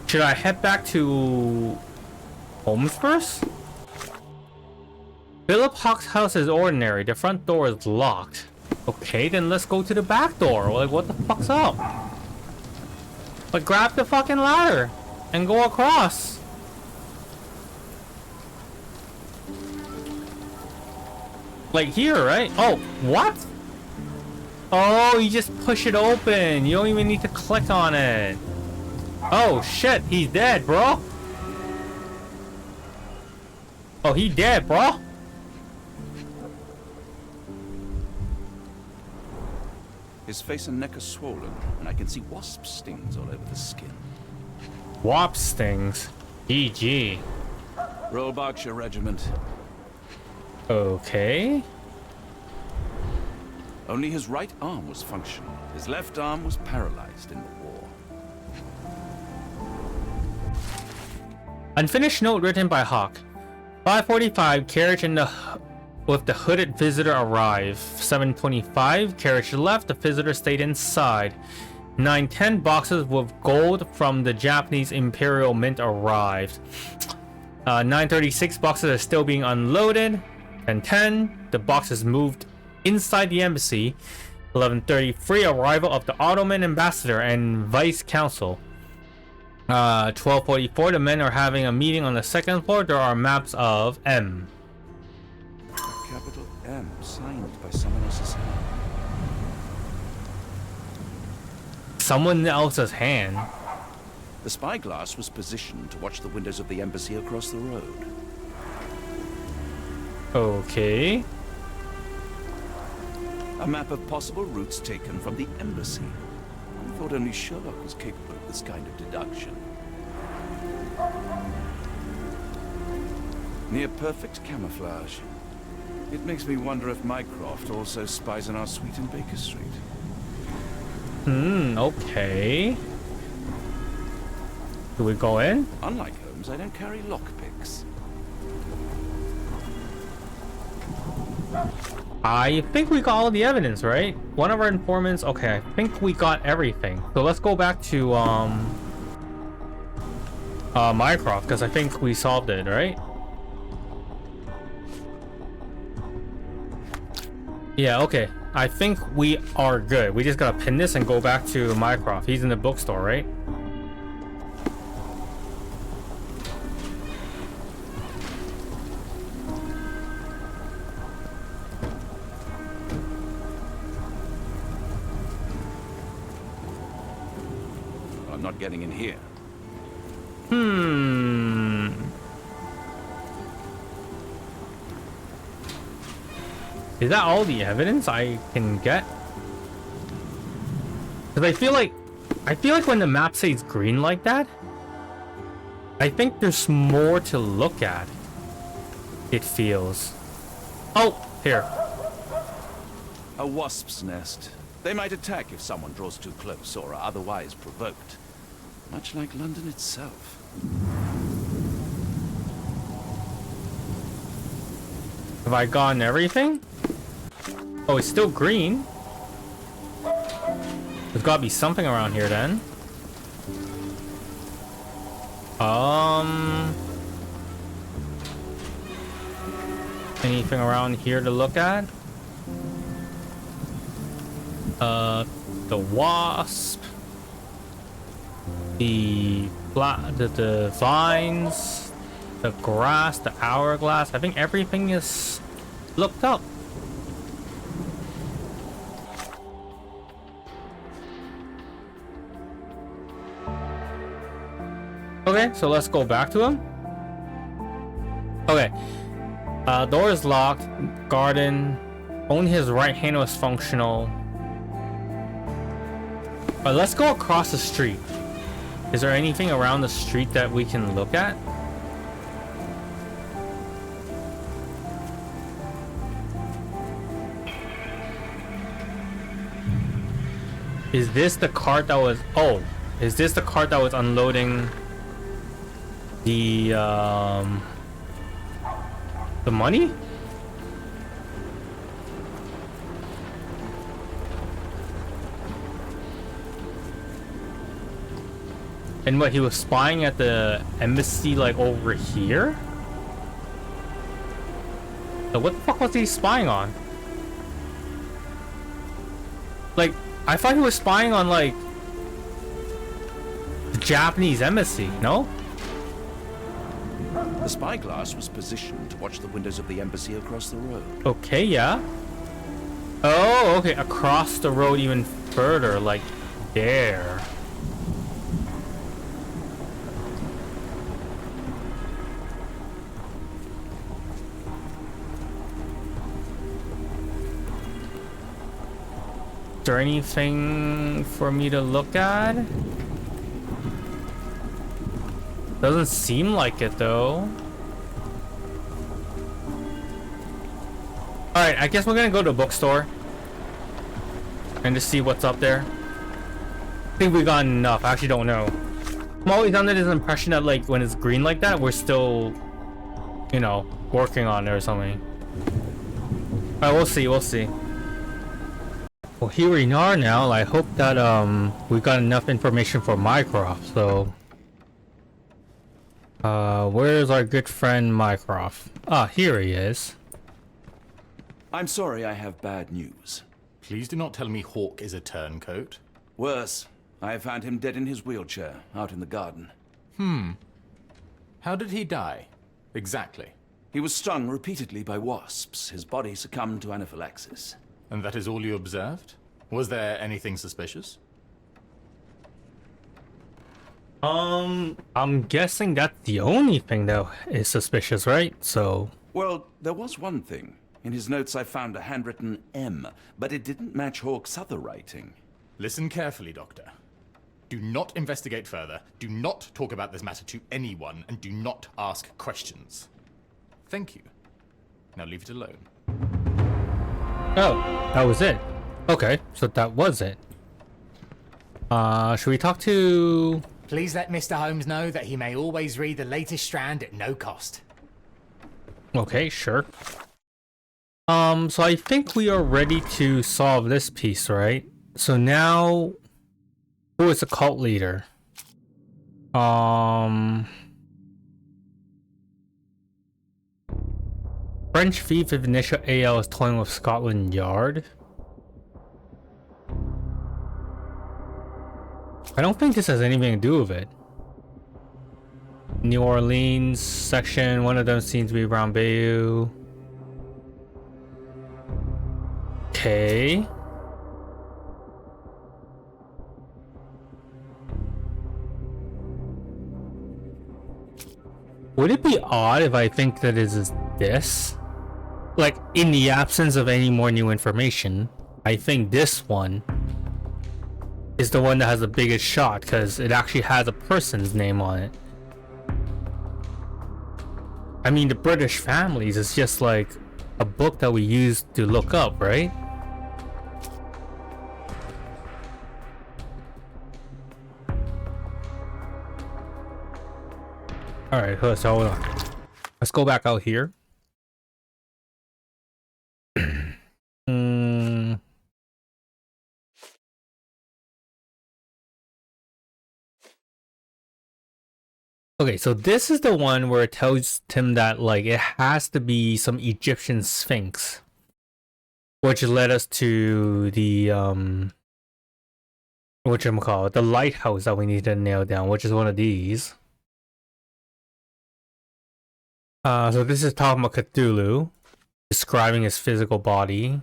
Should I head back to Holmes first? Philip Hawk's house is ordinary. The front door is locked. Okay, then let's go to the back door. Like, what the fuck's up? Like, grab the fucking ladder and go across. Like here, right? Oh, what? Oh, you just push it open. You don't even need to click on it. Oh shit, he's dead, bro. Oh, he dead, bro. His face and neck are swollen, and I can see wasp stings all over the skin. Wasp stings? GG. Roll Berkshire Regiment. Okay. Only his right arm was functional. His left arm was paralyzed in the war. Unfinished note written by Hawk. 5:45, carriage with the hooded visitor arrived. 7:25, carriage left, the visitor stayed inside. 9:10, boxes with gold from the Japanese Imperial Mint arrived. 9:36, boxes are still being unloaded. 10:10, the boxes moved inside the embassy. 11:33, arrival of the Ottoman ambassador and vice consul. 12:44, the men are having a meeting on the second floor. There are maps of M. Capital M, signed by someone else's hand. Someone else's hand? The spyglass was positioned to watch the windows of the embassy across the road. Okay. A map of possible routes taken from the embassy. I thought only Sherlock was capable of this kind of deduction. Near perfect camouflage. It makes me wonder if Mycroft also spies on our suite in Baker Street. Okay. Do we go in? Unlike Holmes, I don't carry lockpicks. I think we got all the evidence, right? One of our informants. Okay, I think we got everything. So let's go back to Mycroft, because I think we solved it, right? Yeah, okay. I think we are good. We just gotta pin this and go back to Mycroft. He's in the bookstore, right? I'm not getting in here. Is that all the evidence I can get? Because I feel like when the map says green like that, I think there's more to look at. It feels. Oh, here. A wasp's nest. They might attack if someone draws too close or are otherwise provoked. Much like London itself. Have I gotten everything? Oh, it's still green. There's gotta be something around here then. Anything around here to look at? The wasp. The vines. The grass, the hourglass. I think everything is looked up. Okay, so let's go back to him. Okay. Door is locked. Garden. Only his right hand was functional. Let's go across the street. Is there anything around the street that we can look at? Is this the cart that was... Oh, is this the cart that was unloading the money? And what, he was spying at the embassy, like, over here? So what the fuck was he spying on? Like, I thought he was spying on, like, the Japanese embassy, no? The spyglass was positioned to watch the windows of the embassy across the road. Okay, yeah. Oh, okay, across the road even further, like, there. Is there anything for me to look at? Doesn't seem like it though. Alright, I guess we're gonna go to a bookstore and just see what's up there. I think we got enough. I actually don't know. I'm always under this impression that, like, when it's green like that, we're still, you know, working on it or something. Alright, we'll see, we'll see. Well, here we are now. I hope that we got enough information for Mycroft. So where's our good friend Mycroft? Ah, here he is. I'm sorry, I have bad news. Please do not tell me Hawk is a turncoat. Worse, I have found him dead in his wheelchair, out in the garden. How did he die? Exactly. He was stung repeatedly by wasps. His body succumbed to anaphylaxis. And that is all you observed? Was there anything suspicious? I'm guessing that's the only thing that is suspicious, right? So... Well, there was one thing. In his notes I found a handwritten M, but it didn't match Hawk's other writing. Listen carefully, Doctor. Do not investigate further, do not talk about this matter to anyone, and do not ask questions. Thank you. Now leave it alone. Oh, that was it. Okay, so that was it. Should we talk to... Please let Mr. Holmes know that he may always read the latest Strand at no cost. Okay, sure. So I think we are ready to solve this piece, right? So now... Who is the cult leader? French thief with initial AL is toying with Scotland Yard. I don't think this has anything to do with it. New Orleans section, one of them seems to be around Bayou. Okay. Would it be odd if I think that it is this? Like, in the absence of any more new information, I think this one is the one that has the biggest shot because it actually has a person's name on it. I mean, the British families is just like a book that we use to look up, right? Alright, so hold on. Let's go back out here. Okay, so this is the one where it tells him that like it has to be some Egyptian sphinx, which led us to the whatchamacallit, the lighthouse that we need to nail down, which is one of these. So this is talking about Cthulhu, describing his physical body.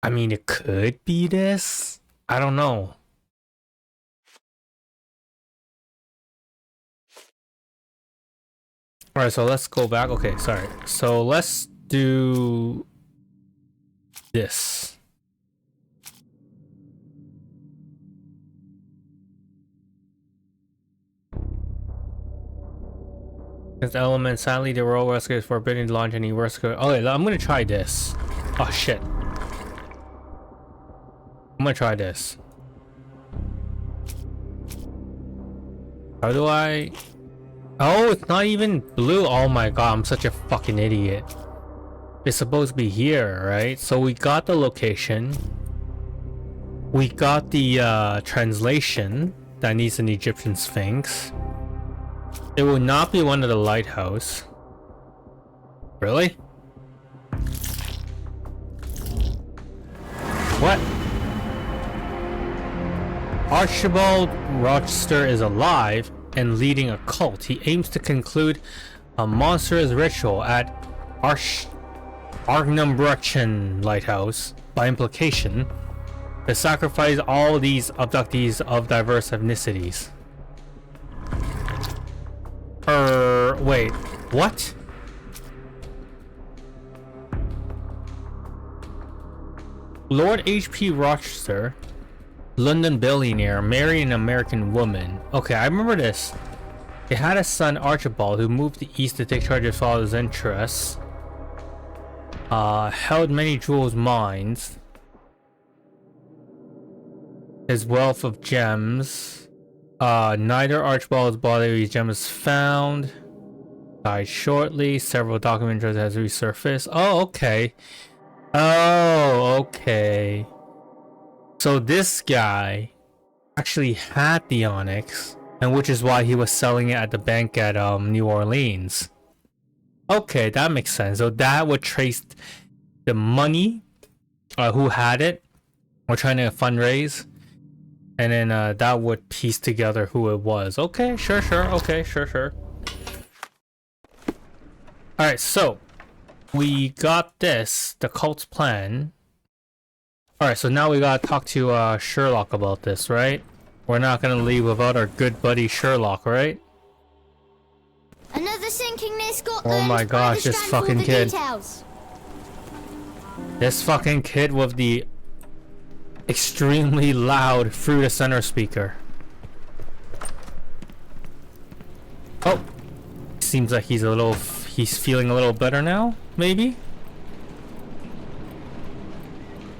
I mean, it could be this. I don't know. Alright, so let's go back. Okay, sorry. So let's do this. This element, sadly, the royal rescue is forbidden to launch any rescue. Okay, I'm gonna try this. Oh shit. I'm gonna try this. How do I... Oh, it's not even blue. Oh my god, I'm such a fucking idiot. It's supposed to be here, right? So we got the location. We got the translation that needs an Egyptian sphinx. It will not be one of the lighthouse. Really? What? Archibald Rochester is alive and leading a cult. He aims to conclude a monstrous ritual at Argnambruchen Lighthouse. By implication, to sacrifice all these abductees of diverse ethnicities. Wait, what? Lord H.P. Rochester, London billionaire, married an American woman. Okay, I remember this. They had a son, Archibald, who moved to East to take charge of his father's interests. Held many jewels mines. His wealth of gems. Neither Archibald's body or his gems found. Died shortly. Several documents has resurfaced. Oh, okay. Oh, okay. So this guy actually had the onyx, and which is why he was selling it at the bank at New Orleans. Okay, that makes sense. So that would trace the money, who had it, or trying to fundraise, and then that would piece together who it was. Okay, sure. Okay, sure. All right, so we got this, the cult's plan. Alright, so now we gotta talk to Sherlock about this, right? We're not gonna leave without our good buddy Sherlock, right? Another sinking near Scotland. Oh my gosh, this fucking kid. Details. This fucking kid with the extremely loud through the center speaker. Oh, seems like he's feeling a little better now, maybe?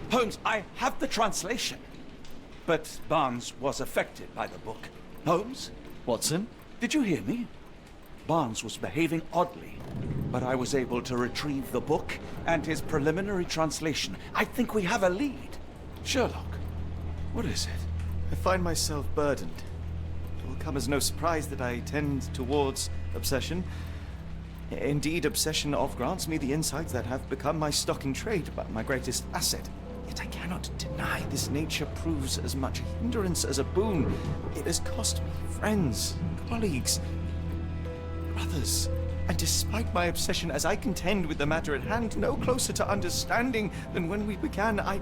Holmes, I have the translation. But Barnes was affected by the book. Holmes? Watson? Did you hear me? Barnes was behaving oddly, but I was able to retrieve the book and his preliminary translation. I think we have a lead. Sherlock, what is it? I find myself burdened. It will come as no surprise that I tend towards obsession. Indeed, obsession oft grants me the insights that have become my stock in trade, but my greatest asset. Yet I cannot deny this nature proves as much a hindrance as a boon. It has cost me friends, colleagues, brothers. And despite my obsession as I contend with the matter at hand, no closer to understanding than when we began, I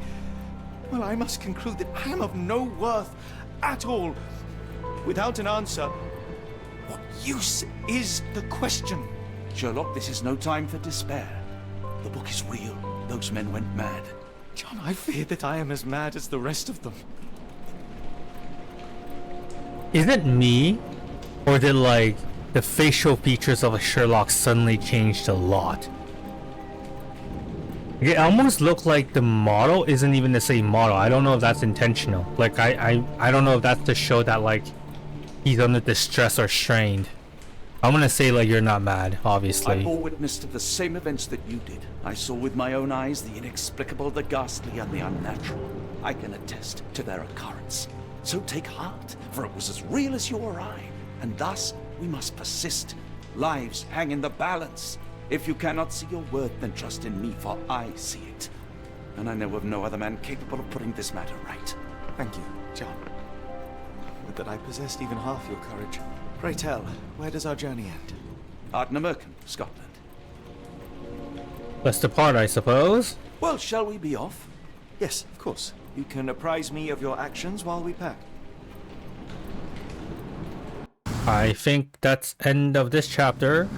must conclude that I am of no worth at all. Without an answer, what use is the question? Sherlock, this is no time for despair. The book is real. Those men went mad. John, I fear that I am as mad as the rest of them. Is it me? Or did, like, the facial features of a Sherlock suddenly changed a lot? It almost looked like the model isn't even the same model. I don't know if that's intentional. Like, I don't know if that's to show that, like, he's under distress or strained. I'm gonna say like you're not mad, I obviously. bore witness to the same events that you did. I saw with my own eyes the inexplicable, the ghastly, and the unnatural. I can attest to their occurrence. So take heart, for it was as real as you or I, and thus we must persist. Lives hang in the balance. If you cannot see your worth, then trust in me, for I see it. And I know of no other man capable of putting this matter right. Thank you, John. Would that I possessed even half your courage. Pray tell, where does our journey end? Ardnamurchan, Scotland. Let's depart, I suppose. Well, shall we be off? Yes, of course. You can apprise me of your actions while we pack. I think that's end of this chapter.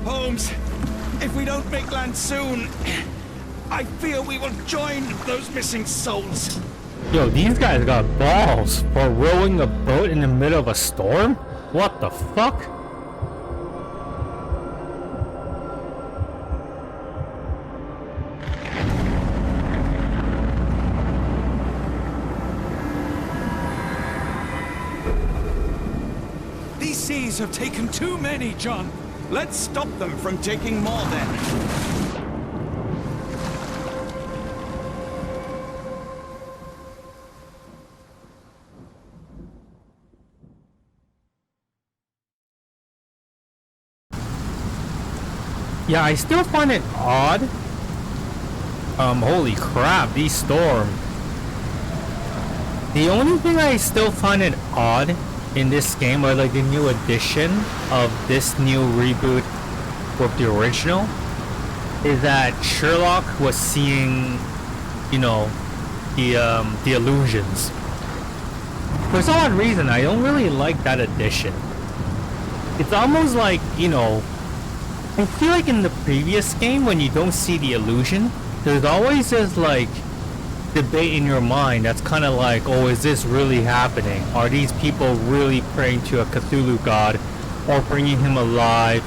Holmes, if we don't make land soon, I fear we will join those missing souls. Yo, these guys got balls for rowing a boat in the middle of a storm? What the fuck? These seas have taken too many, John. Let's stop them from taking more then. Yeah, I still find it odd. Holy crap, these storm. The only thing I still find it odd in this game, or like the new edition of this new reboot with the original, is that Sherlock was seeing, you know, the illusions. For some odd reason, I don't really like that edition. It's almost like, you know, I feel like in the previous game, when you don't see the illusion, there's always this like debate in your mind that's kind of like, oh, is this really happening? Are these people really praying to a Cthulhu god, or bringing him alive,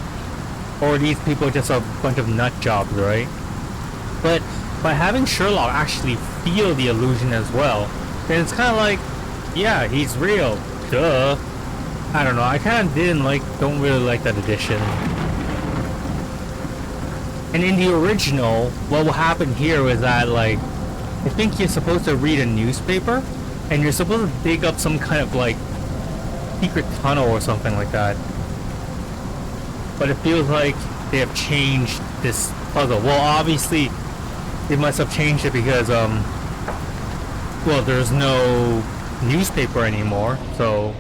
or are these people just a bunch of nut jobs, right? But by having Sherlock actually feel the illusion as well, then it's kind of like, yeah, he's real, duh. I don't know, I kind of don't really like that edition. And in the original, what will happen here is that, like, I think you're supposed to read a newspaper, and you're supposed to dig up some kind of, like, secret tunnel or something like that. But it feels like they have changed this puzzle. Well, obviously, they must have changed it because, well, there's no newspaper anymore, so...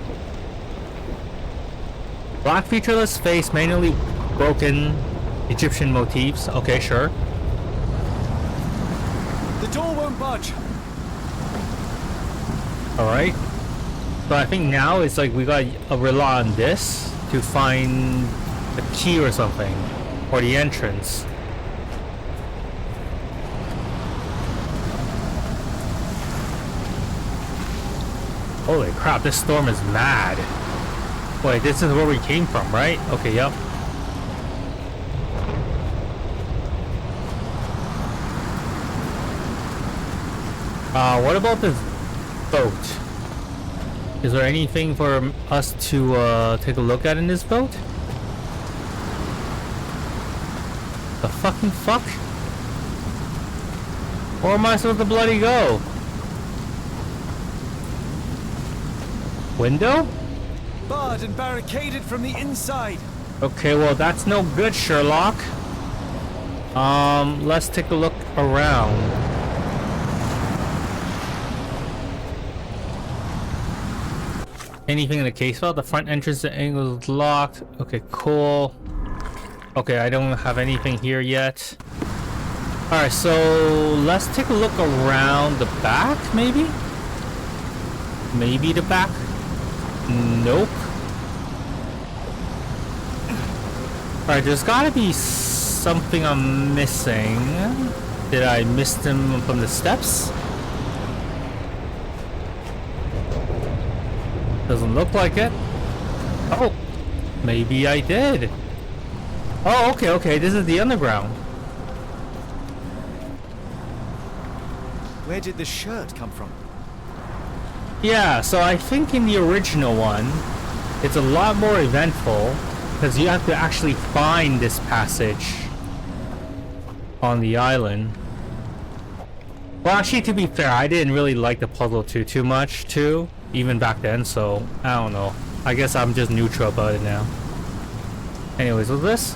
Black featureless face, manually broken Egyptian motifs. Okay, sure. The door won't budge. Alright. So I think now it's like we gotta rely on this to find the key or something. Or the entrance. Holy crap, this storm is mad. Wait, this is where we came from, right? Okay, yep. What about this boat? Is there anything for us to take a look at in this boat? The fucking fuck? Where am I supposed to bloody go? Window? Barred and barricaded from the inside. Okay, well that's no good, Sherlock. Let's take a look around. Anything in the case file? The front entrance, the angle is locked. Okay, cool. Okay, I don't have anything here yet. Alright, so let's take a look around the back, maybe? Maybe the back? Nope. Alright, there's gotta be something I'm missing. Did I miss them from the steps? Doesn't look like it. Oh, maybe I did. Oh, okay, this is the underground. Where did the shirt come from? Yeah, so I think in the original one, it's a lot more eventful because you have to actually find this passage on the island. Well, actually, to be fair, I didn't really like the puzzle too much, too, even back then, so I don't know. I guess I'm just neutral about it now. Anyways, what's this?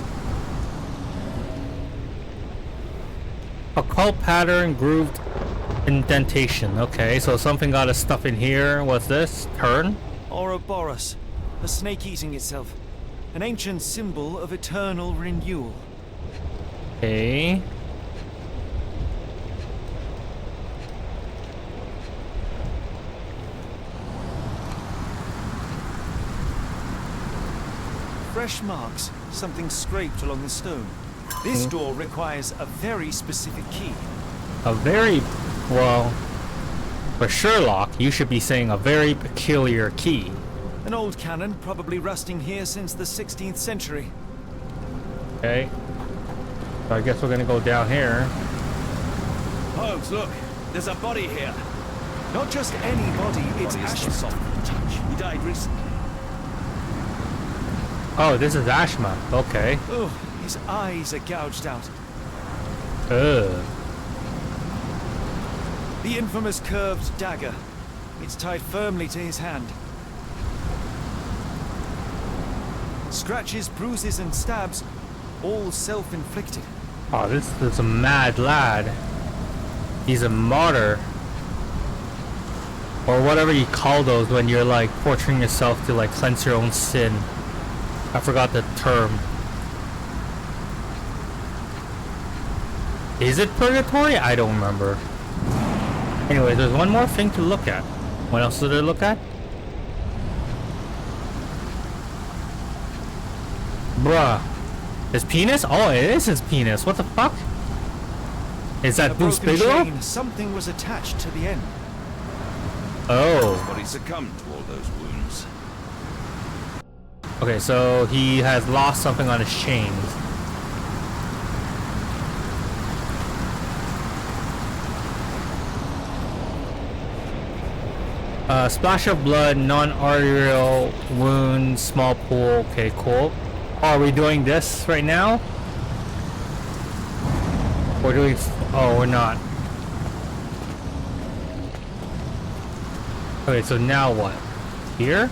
Occult pattern, grooved indentation. Okay, so something got a stuff in here. What's this? Turn? Ouroboros, a snake eating itself. An ancient symbol of eternal renewal. Okay. Fresh marks, something scraped along the stone. This door requires a very specific key. A very, well, for Sherlock, you should be saying a very peculiar key. An old cannon, probably rusting here since the 16th century. Okay. So I guess we're gonna go down here. Holmes, look, there's a body here. Not just any body, it's Ashma. Soft touch. He died recently. Oh, this is Ashma. Okay. Oh, his eyes are gouged out. Ugh. The infamous curved dagger. It's tied firmly to his hand. Scratches, bruises, and stabs, all self-inflicted. Oh, this is a mad lad. He's a martyr. Or whatever you call those when you're like torturing yourself to like cleanse your own sin. I forgot the term. Is it purgatory? I don't remember. Anyway, there's one more thing to look at. What else did I look at? Bruh. His penis? Oh, it is his penis. What the fuck? Is that Bruce Bigelow? Something was attached to the end. Oh. His body succumbed to all those wounds. Okay, so he has lost something on his chains. Splash of blood, non-arterial wound, small pool. Okay, cool. Oh, are we doing this right now? We're doing... Oh, we're not. Okay, so now what? Here?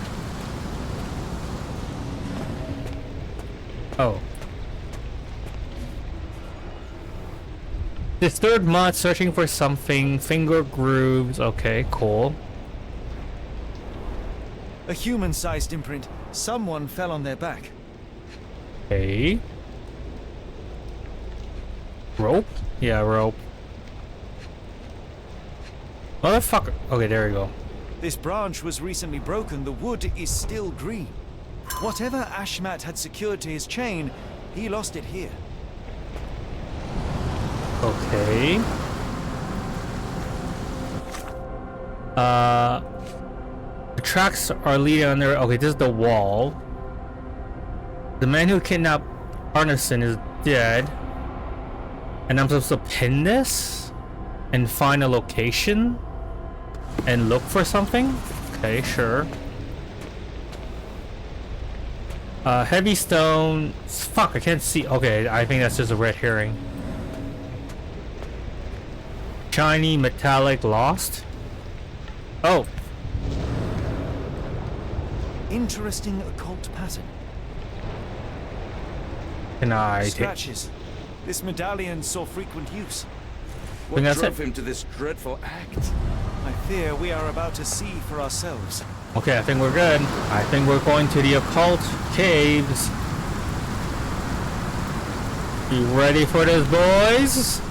Oh. This third month searching for something. Finger grooves. Okay, cool. A human-sized imprint. Someone fell on their back. Okay. Rope? Yeah, rope. Motherfucker. Okay, there we go. This branch was recently broken. The wood is still green. Whatever Ashmat had secured to his chain, he lost it here. Okay. The tracks are leading under. Okay, this is the wall. The man who kidnapped Arneson is dead. And I'm supposed to pin this and find a location and look for something? Okay, sure. Heavy stone. Fuck, I can't see. Okay, I think that's just a red herring. Shiny, metallic, lost. Oh. Interesting occult pattern. Can I take... Scratches. This medallion saw frequent use. What drove him to this dreadful act? I fear we are about to see for ourselves. Okay, I think we're good. I think we're going to the occult caves. You ready for this, boys?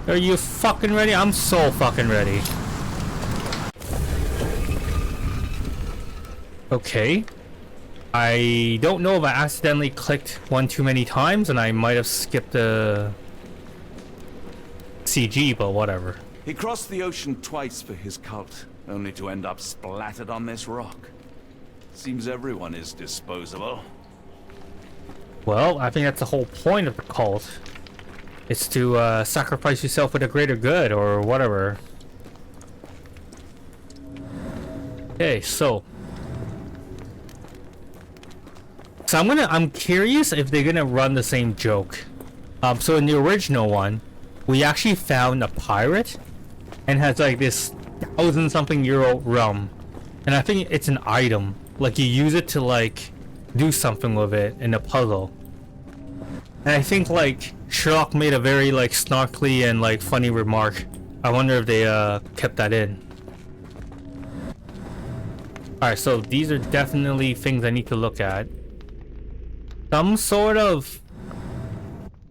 Are you fucking ready? I'm so fucking ready. Okay. I don't know if I accidentally clicked one too many times and I might have skipped the CG, but whatever. He crossed the ocean twice for his cult, only to end up splattered on this rock. Seems everyone is disposable. Well, I think that's the whole point of the cult. It's to sacrifice yourself for the greater good or whatever. Okay, so I'm curious if they're gonna run the same joke. So in the original one, we actually found a pirate and has like this 1,000-something-year-old rum, and I think it's an item. Like you use it to like do something with it in a puzzle. And I think like Sherlock made a very like snarkly and like funny remark. I wonder if they kept that in. Alright, so these are definitely things I need to look at. Some sort of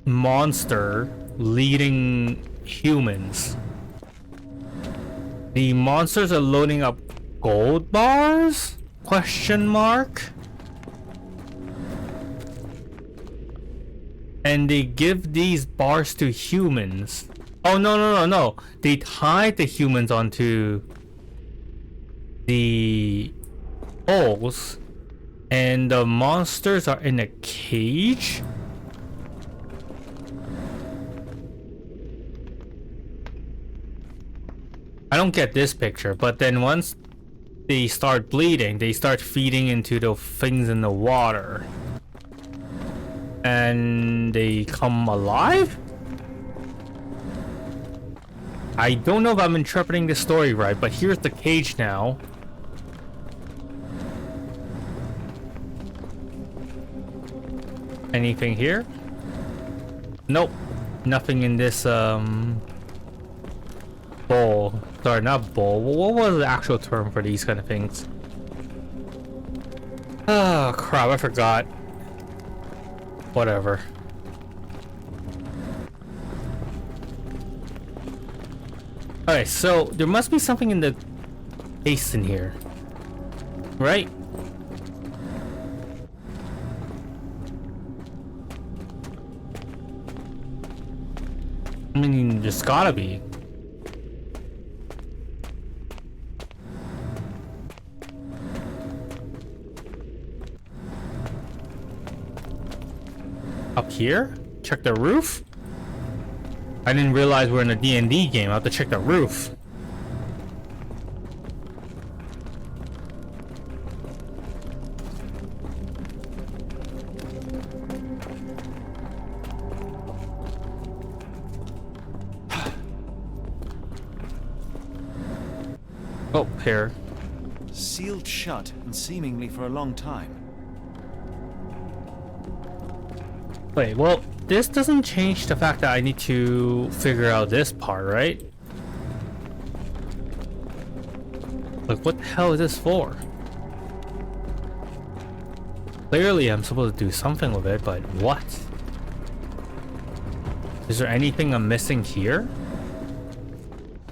monster leading humans. The monsters are loading up gold bars? Question mark? And they give these bars to humans. Oh, no. They tied the humans onto the poles. And the monsters are in a cage? I don't get this picture, but then once they start bleeding, they start feeding into the things in the water. And they come alive? I don't know if I'm interpreting this story right, but here's the cage now. Anything here? Nope. Nothing in this bowl. Sorry, not bowl. What was the actual term for these kind of things? Oh crap, I forgot. Whatever. Alright, so there must be something in the case in here. Right? I mean, there's gotta be. Up here? Check the roof? I didn't realize we're in a D&D game. I have to check the roof. Oh, here. Sealed shut, and seemingly for a long time. Wait, well, this doesn't change the fact that I need to figure out this part, right? Like, what the hell is this for? Clearly, I'm supposed to do something with it, but what? Is there anything I'm missing here?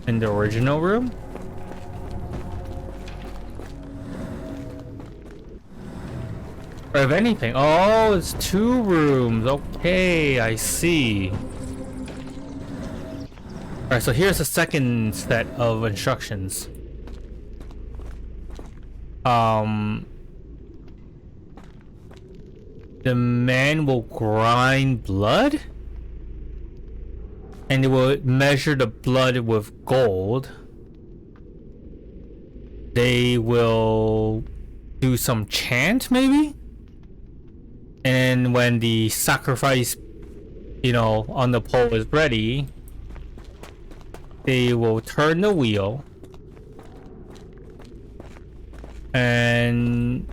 In the original room? Or if anything, oh, it's 2 rooms. Okay, I see. Alright, so here's the second set of instructions. The man will grind blood, and it will measure the blood with gold. They will do some chant, maybe? And when the sacrifice, you know, on the pole is ready, they will turn the wheel and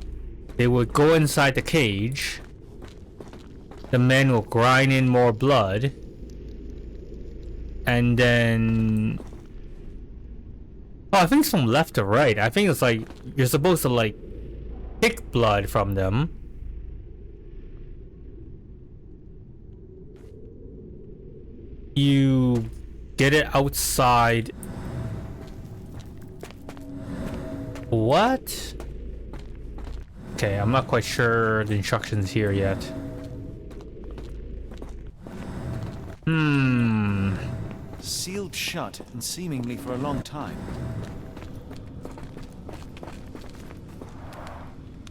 they will go inside the cage. The men will grind in more blood, and then I think it's from left to right. I think it's like you're supposed to like pick blood from them. You get it outside. What? Okay, I'm not quite sure the instructions here yet. Sealed shut and seemingly for a long time.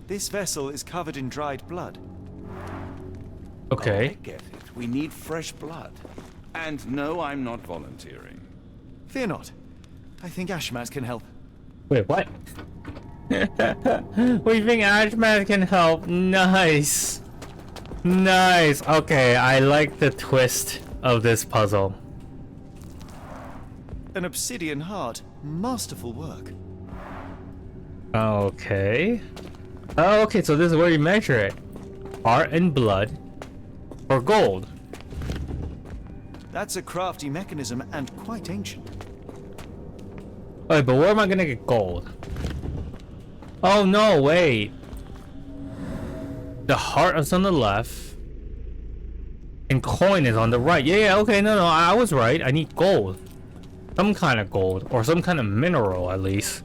This vessel is covered in dried blood. Okay. Oh, I get it. We need fresh blood. And no, I'm not volunteering. Fear not. I think Ashmat can help. Wait, what? We think Ashmat can help. Nice. Nice. Okay, I like the twist of this puzzle. An obsidian heart. Masterful work. Okay. Oh, okay, so this is where you measure it. Heart and blood. Or gold. That's a crafty mechanism and quite ancient. Wait, but where am I gonna get gold? Oh no, wait. The heart is on the left. And coin is on the right. Yeah, okay, no, I was right. I need gold. Some kind of gold. Or some kind of mineral, at least.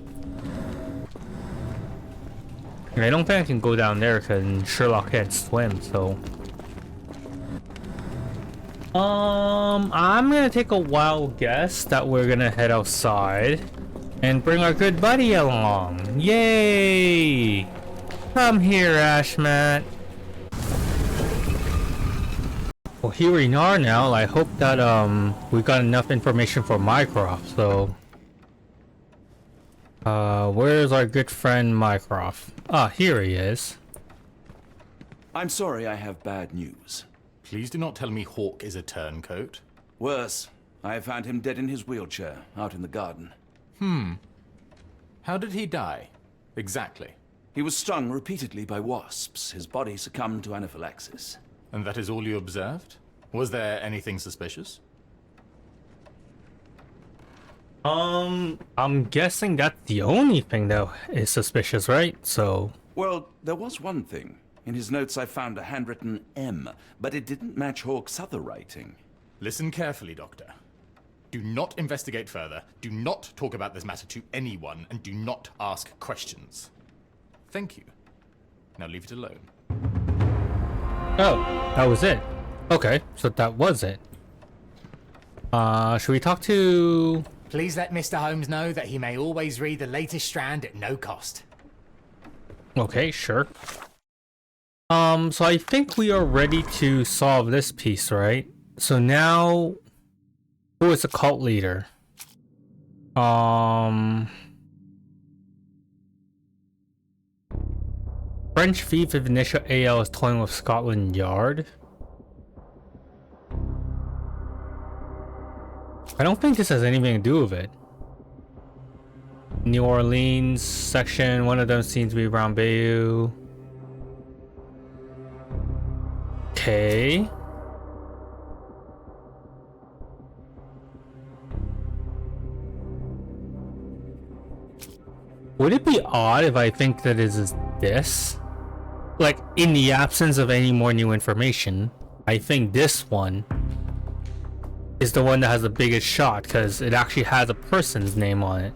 I don't think I can go down there because Sherlock can't swim, so... I'm gonna take a wild guess that we're gonna head outside and bring our good buddy along. Yay! Come here, Ashmat. Well, here we are now. I hope that we got enough information for Mycroft. So, where's our good friend Mycroft? Ah, here he is. I'm sorry, I have bad news. Please do not tell me Hawk is a turncoat. Worse, I found him dead in his wheelchair, out in the garden. How did he die? Exactly. He was stung repeatedly by wasps. His body succumbed to anaphylaxis. And that is all you observed? Was there anything suspicious? I'm guessing that's the only thing that is suspicious, right? So... Well, there was one thing. In his notes I found a handwritten M, but it didn't match Hawk's other writing. Listen carefully, Doctor. Do not investigate further, do not talk about this matter to anyone, and do not ask questions. Thank you. Now leave it alone. Oh, that was it. Okay, so that was it. Should we talk to... Please let Mr. Holmes know that he may always read the latest strand at no cost. Okay, sure. So I think we are ready to solve this piece, right? So now, who is the cult leader? French thief with initial AL is toying with Scotland Yard. I don't think this has anything to do with it. New Orleans section, one of them seems to be around Bayou. Okay. Would it be odd if I think that it is this? Like, in the absence of any more new information, I think this one is the one that has the biggest shot because it actually has a person's name on it.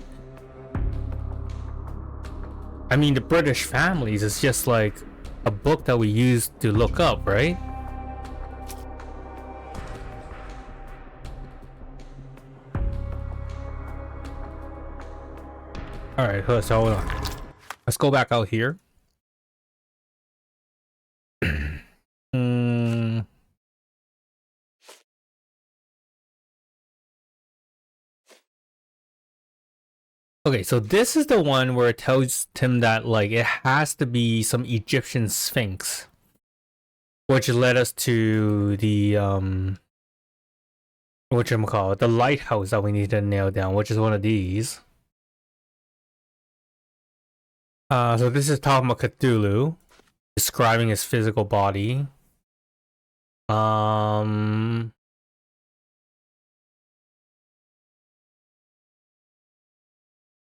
I mean, the British Families is just like a book that we use to look up, right? Alright, so hold on. Let's go back out here. Okay, so this is the one where it tells Tim that like it has to be some Egyptian sphinx, which led us to the whatchamacallit, the lighthouse that we need to nail down, which is one of these. So this is talking about Cthulhu, describing his physical body.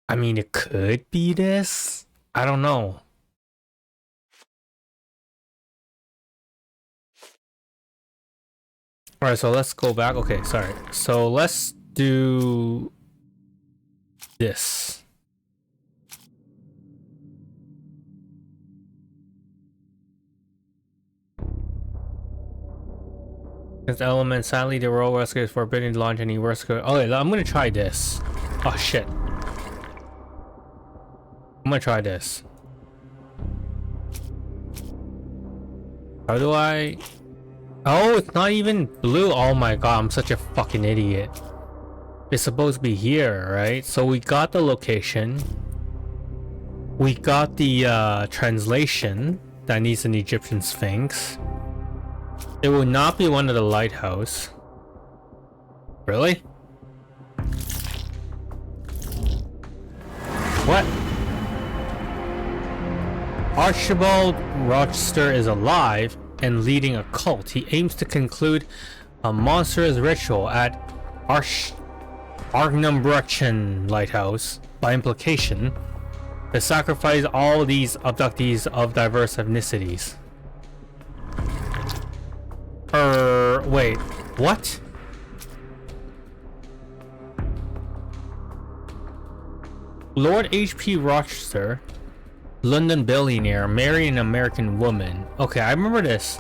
I mean, it could be this. I don't know. Alright, so let's go back. Okay, sorry. So let's do this. This element, sadly, the royal rescue is forbidden to launch any rescue. Oh, wait, I'm gonna try this. Oh shit. I'm gonna try this. How do I? Oh, it's not even blue. Oh my god, I'm such a fucking idiot. It's supposed to be here, right? So we got the location. We got the translation that needs an Egyptian Sphinx. It will not be one of the lighthouse. Really? What? Archibald Rochester is alive and leading a cult. He aims to conclude a monstrous ritual at Argnambruchen Lighthouse. By implication, to sacrifice all these abductees of diverse ethnicities. Wait, what? Lord H.P. Rochester, London billionaire, married an American woman. Okay, I remember this.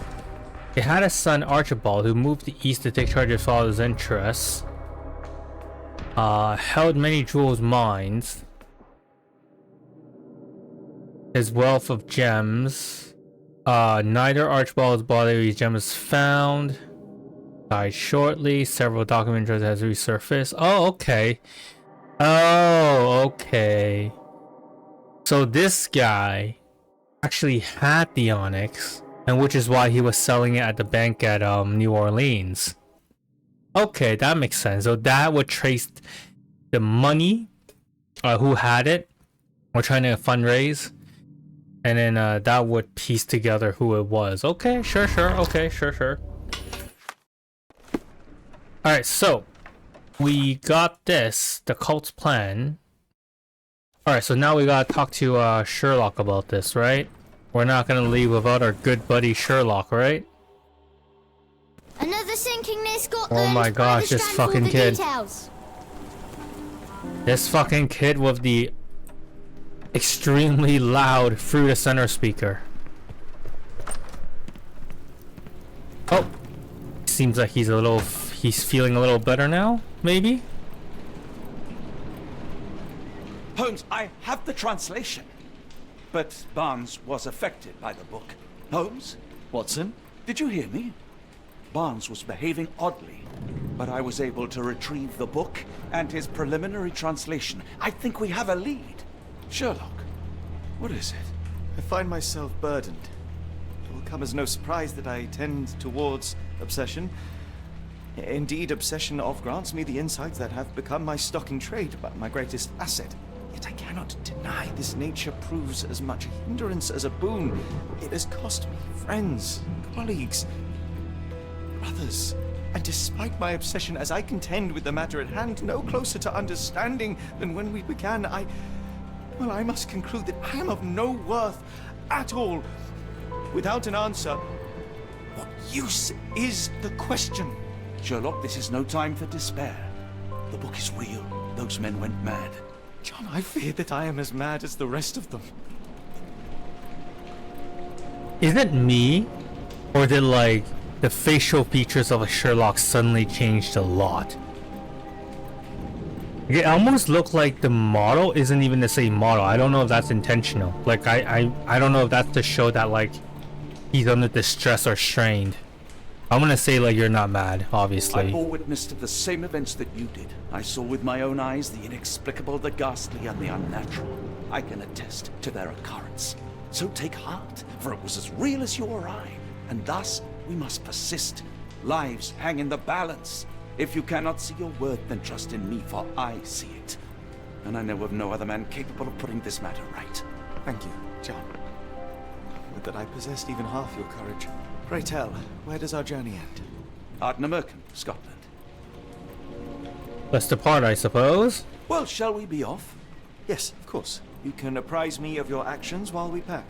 They had a son, Archibald, who moved to East to take charge of his father's interests. Held many jewels mines. His wealth of gems. Neither Archibald's body or his gems found. Died shortly. Several documentaries has resurfaced. Oh, okay. Oh, okay. So this guy actually had the onyx, and which is why he was selling it at the bank at New Orleans. Okay, that makes sense. So that would trace the money, who had it, or trying to fundraise, and then that would piece together who it was. Okay, sure. Okay, sure. All right, so we got this, the cult's plan. Alright, so now we gotta talk to Sherlock about this, right? We're not gonna leave without our good buddy Sherlock, right? Another sinking near Scotland. Oh my gosh, this fucking kid. Details. This fucking kid with the extremely loud through the center speaker. Oh, seems like he's feeling a little better now, maybe? Holmes, I have the translation. But Barnes was affected by the book. Holmes? Watson? Did you hear me? Barnes was behaving oddly, but I was able to retrieve the book and his preliminary translation. I think we have a lead. Sherlock, what is it? I find myself burdened. It will come as no surprise that I tend towards obsession. Indeed, obsession grants me the insights that have become my stock in trade, but my greatest asset. Yet I cannot deny this nature proves as much a hindrance as a boon. It has cost me friends, colleagues, brothers. And despite my obsession, as I contend with the matter at hand, no closer to understanding than when we began, I must conclude that I am of no worth at all. Without an answer, what use is the question? Sherlock, this is no time for despair. The book is real. Those men went mad. John, I fear that I am as mad as the rest of them. Is it me? Or did, like, the facial features of a Sherlock suddenly changed a lot? It almost looked like the model isn't even the same model. I don't know if that's intentional. Like, I don't know if that's to show that, like, he's under distress or strained. I'm gonna say, like, you're not mad, obviously. I bore witness to the same events that you did. I saw with my own eyes the inexplicable, the ghastly, and the unnatural. I can attest to their occurrence. So take heart, for it was as real as you or I. And thus, we must persist. Lives hang in the balance. If you cannot see your worth, then trust in me, for I see it. And I know of no other man capable of putting this matter right. Thank you, John. Would that I possessed even half your courage. Pray tell, where does our journey end? Ardnamurchan, Scotland. Let's depart, I suppose. Well, shall we be off? Yes, of course. You can apprise me of your actions while we pack.